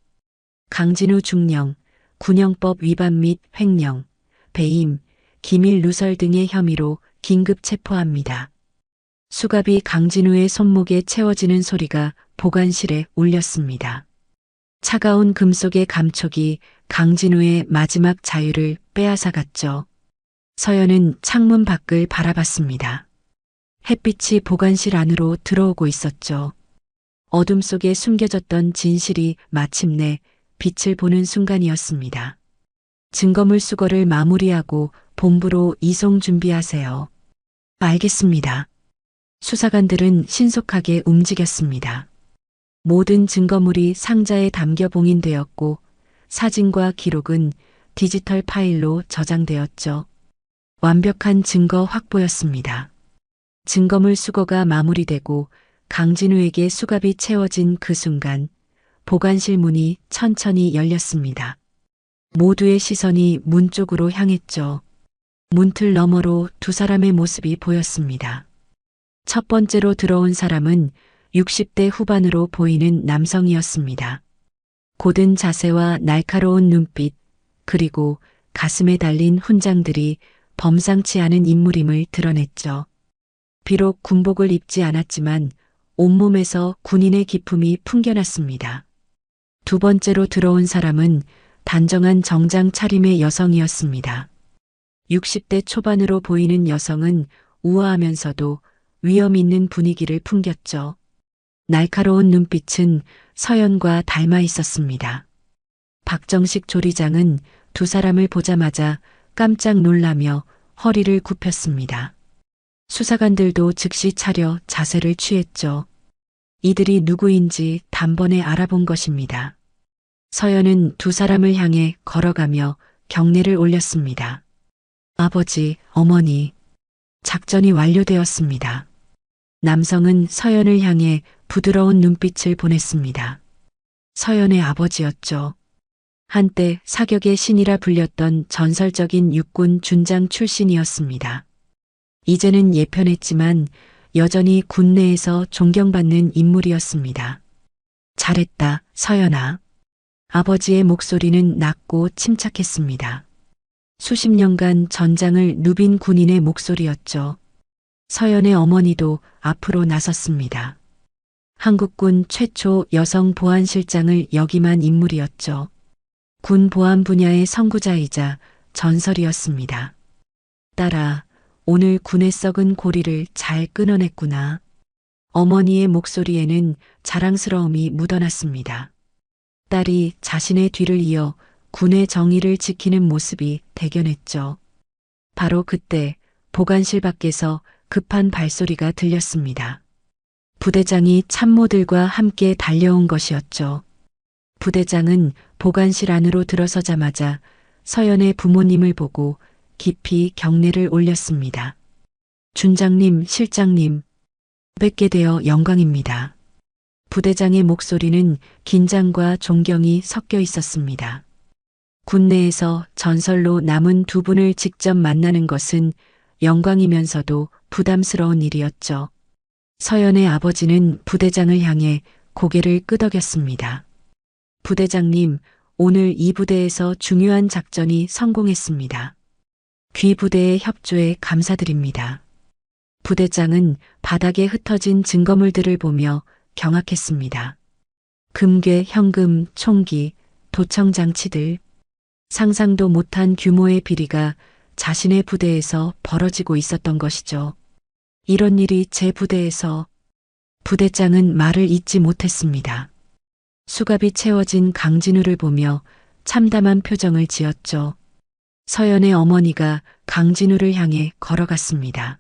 강진우 중령, 군형법 위반 및 횡령, 배임, 기밀 누설 등의 혐의로 긴급 체포합니다. 수갑이 강진우의 손목에 채워지는 소리가 보관실에 울렸습니다. 차가운 금속의 감촉이 강진우의 마지막 자유를 빼앗아갔죠. 서연은 창문 밖을 바라봤습니다. 햇빛이 보관실 안으로 들어오고 있었죠. 어둠 속에 숨겨졌던 진실이 마침내 빛을 보는 순간이었습니다. 증거물 수거를 마무리하고 본부로 이송 준비하세요. 알겠습니다. 수사관들은 신속하게 움직였습니다. 모든 증거물이 상자에 담겨 봉인되었고 사진과 기록은 디지털 파일로 저장되었죠. 완벽한 증거 확보였습니다. 증거물 수거가 마무리되고 강진우에게 수갑이 채워진 그 순간 보관실 문이 천천히 열렸습니다. 모두의 시선이 문 쪽으로 향했죠. 문틀 너머로 두 사람의 모습이 보였습니다. 첫 번째로 들어온 사람은 60대 후반으로 보이는 남성이었습니다. 고든 자세와 날카로운 눈빛, 그리고 가슴에 달린 훈장들이 범상치 않은 인물임을 드러냈죠. 비록 군복을 입지 않았지만 온몸에서 군인의 기품이 풍겨났습니다. 두 번째로 들어온 사람은 단정한 정장 차림의 여성이었습니다. 60대 초반으로 보이는 여성은 우아하면서도 위험 있는 분위기를 풍겼죠. 날카로운 눈빛은 서연과 닮아 있었습니다. 박정식 조리장은 두 사람을 보자마자 깜짝 놀라며 허리를 굽혔습니다. 수사관들도 즉시 차려 자세를 취했죠. 이들이 누구인지 단번에 알아본 것입니다. 서연은 두 사람을 향해 걸어가며 경례를 올렸습니다. 아버지, 어머니, 작전이 완료되었습니다. 남성은 서연을 향해 부드러운 눈빛을 보냈습니다. 서연의 아버지였죠. 한때 사격의 신이라 불렸던 전설적인 육군 준장 출신이었습니다. 이제는 예편했지만 여전히 군내에서 존경받는 인물이었습니다. 잘했다, 서연아. 아버지의 목소리는 낮고 침착했습니다. 수십 년간 전장을 누빈 군인의 목소리였죠. 서연의 어머니도 앞으로 나섰습니다. 한국군 최초 여성 보안실장을 역임한 인물이었죠. 군 보안 분야의 선구자이자 전설이었습니다. 딸아, 오늘 군의 썩은 고리를 잘 끊어냈구나. 어머니의 목소리에는 자랑스러움이 묻어났습니다. 딸이 자신의 뒤를 이어 군의 정의를 지키는 모습이 대견했죠. 바로 그때 보관실 밖에서 급한 발소리가 들렸습니다. 부대장이 참모들과 함께 달려온 것이었죠. 부대장은 보관실 안으로 들어서자마자 서연의 부모님을 보고 깊이 경례를 올렸습니다. 준장님, 실장님, 뵙게 되어 영광입니다. 부대장의 목소리는 긴장과 존경이 섞여 있었습니다. 군내에서 전설로 남은 두 분을 직접 만나는 것은 영광이면서도 부담스러운 일이었죠. 서연의 아버지는 부대장을 향해 고개를 끄덕였습니다. 부대장님, 오늘 이 부대에서 중요한 작전이 성공했습니다. 귀 부대의 협조에 감사드립니다. 부대장은 바닥에 흩어진 증거물들을 보며 경악했습니다. 금괴, 현금, 총기, 도청 장치들, 상상도 못한 규모의 비리가 자신의 부대에서 벌어지고 있었던 것이죠. 이런 일이 제 부대에서. 부대장은 말을 잇지 못했습니다. 수갑이 채워진 강진우를 보며 참담한 표정을 지었죠. 서연의 어머니가 강진우를 향해 걸어갔습니다.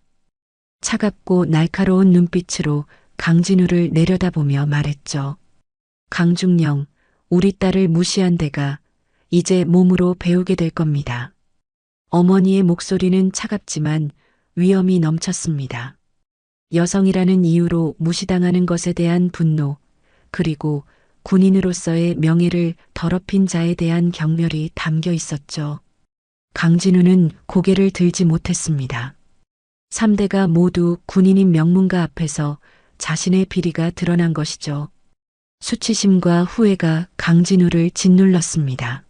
차갑고 날카로운 눈빛으로 강진우를 내려다보며 말했죠. 강중령, 우리 딸을 무시한 데가 이제 몸으로 배우게 될 겁니다. 어머니의 목소리는 차갑지만 위엄이 넘쳤습니다. 여성이라는 이유로 무시당하는 것에 대한 분노, 그리고 군인으로서의 명예를 더럽힌 자에 대한 경멸이 담겨 있었죠. 강진우는 고개를 들지 못했습니다. 3대가 모두 군인인 명문가 앞에서 자신의 비리가 드러난 것이죠. 수치심과 후회가 강진우를 짓눌렀습니다.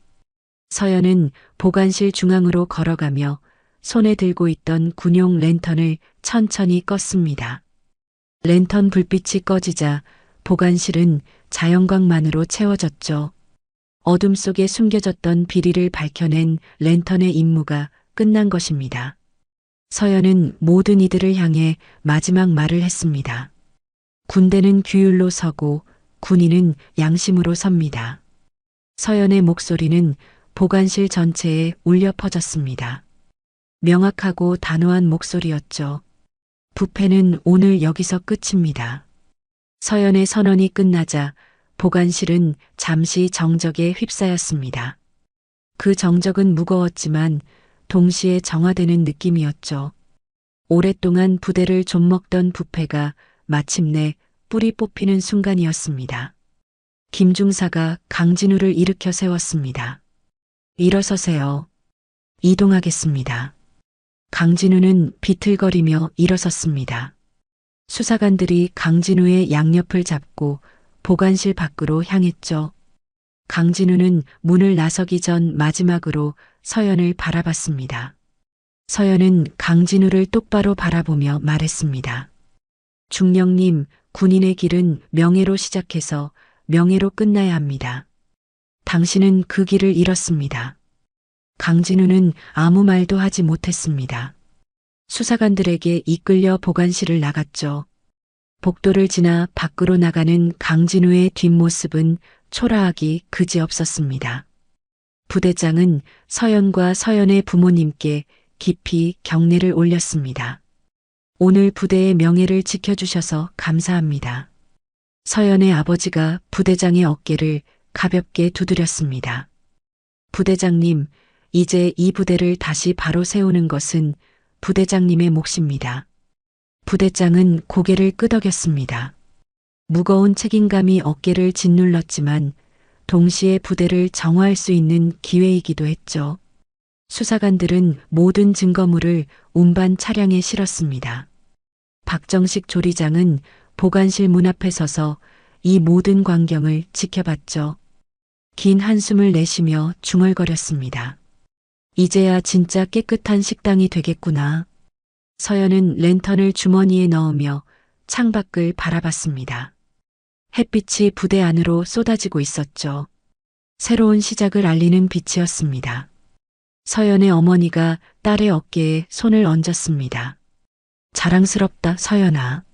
서연은 보관실 중앙으로 걸어가며 손에 들고 있던 군용 랜턴을 천천히 껐습니다. 랜턴 불빛이 꺼지자 보관실은 자연광만으로 채워졌죠. 어둠 속에 숨겨졌던 비리를 밝혀낸 랜턴의 임무가 끝난 것입니다. 서연은 모든 이들을 향해 마지막 말을 했습니다. 군대는 규율로 서고 군인은 양심으로 섭니다. 서연의 목소리는 보관실 전체에 울려 퍼졌습니다. 명확하고 단호한 목소리였죠. 부패는 오늘 여기서 끝입니다. 서연의 선언이 끝나자 보관실은 잠시 정적에 휩싸였습니다. 그 정적은 무거웠지만 동시에 정화되는 느낌이었죠. 오랫동안 부대를 좀먹던 부패가 마침내 뿌리 뽑히는 순간이었습니다. 김중사가 강진우를 일으켜 세웠습니다. 일어서세요. 이동하겠습니다. 강진우는 비틀거리며 일어섰습니다. 수사관들이 강진우의 양옆을 잡고 보관실 밖으로 향했죠. 강진우는 문을 나서기 전 마지막으로 서연을 바라봤습니다. 서연은 강진우를 똑바로 바라보며 말했습니다. 중령님, 군인의 길은 명예로 시작해서 명예로 끝나야 합니다. 당신은 그 길을 잃었습니다. 강진우는 아무 말도 하지 못했습니다. 수사관들에게 이끌려 보관실을 나갔죠. 복도를 지나 밖으로 나가는 강진우의 뒷모습은 초라하기 그지없었습니다. 부대장은 서연과 서연의 부모님께 깊이 경례를 올렸습니다. 오늘 부대의 명예를 지켜주셔서 감사합니다. 서연의 아버지가 부대장의 어깨를 가볍게 두드렸습니다. 부대장님, 이제 이 부대를 다시 바로 세우는 것은 부대장님의 몫입니다. 부대장은 고개를 끄덕였습니다. 무거운 책임감이 어깨를 짓눌렀지만 동시에 부대를 정화할 수 있는 기회이기도 했죠. 수사관들은 모든 증거물을 운반 차량에 실었습니다. 박정식 조리장은 보관실 문 앞에 서서 이 모든 광경을 지켜봤죠. 긴 한숨을 내쉬며 중얼거렸습니다. 이제야 진짜 깨끗한 식당이 되겠구나. 서연은 랜턴을 주머니에 넣으며 창밖을 바라봤습니다. 햇빛이 부대 안으로 쏟아지고 있었죠. 새로운 시작을 알리는 빛이었습니다. 서연의 어머니가 딸의 어깨에 손을 얹었습니다. 자랑스럽다, 서연아.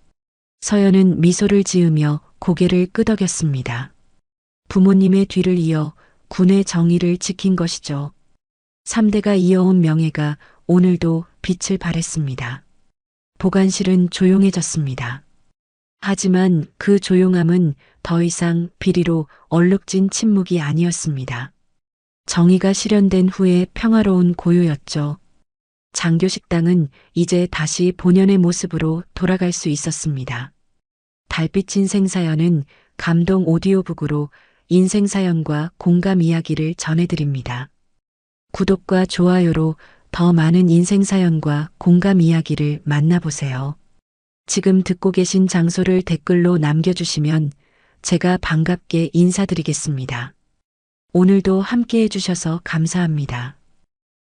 서연은 미소를 지으며 고개를 끄덕였습니다. 부모님의 뒤를 이어 군의 정의를 지킨 것이죠. 3대가 이어온 명예가 오늘도 빛을 발했습니다. 보관실은 조용해졌습니다. 하지만 그 조용함은 더 이상 비리로 얼룩진 침묵이 아니었습니다. 정의가 실현된 후에 평화로운 고요였죠. 장교식당은 이제 다시 본연의 모습으로 돌아갈 수 있었습니다. 달빛 인생사연은 감동 오디오북으로 인생사연과 공감 이야기를 전해드립니다. 구독과 좋아요로 더 많은 인생사연과 공감 이야기를 만나보세요. 지금 듣고 계신 장소를 댓글로 남겨주시면 제가 반갑게 인사드리겠습니다. 오늘도 함께 해주셔서 감사합니다.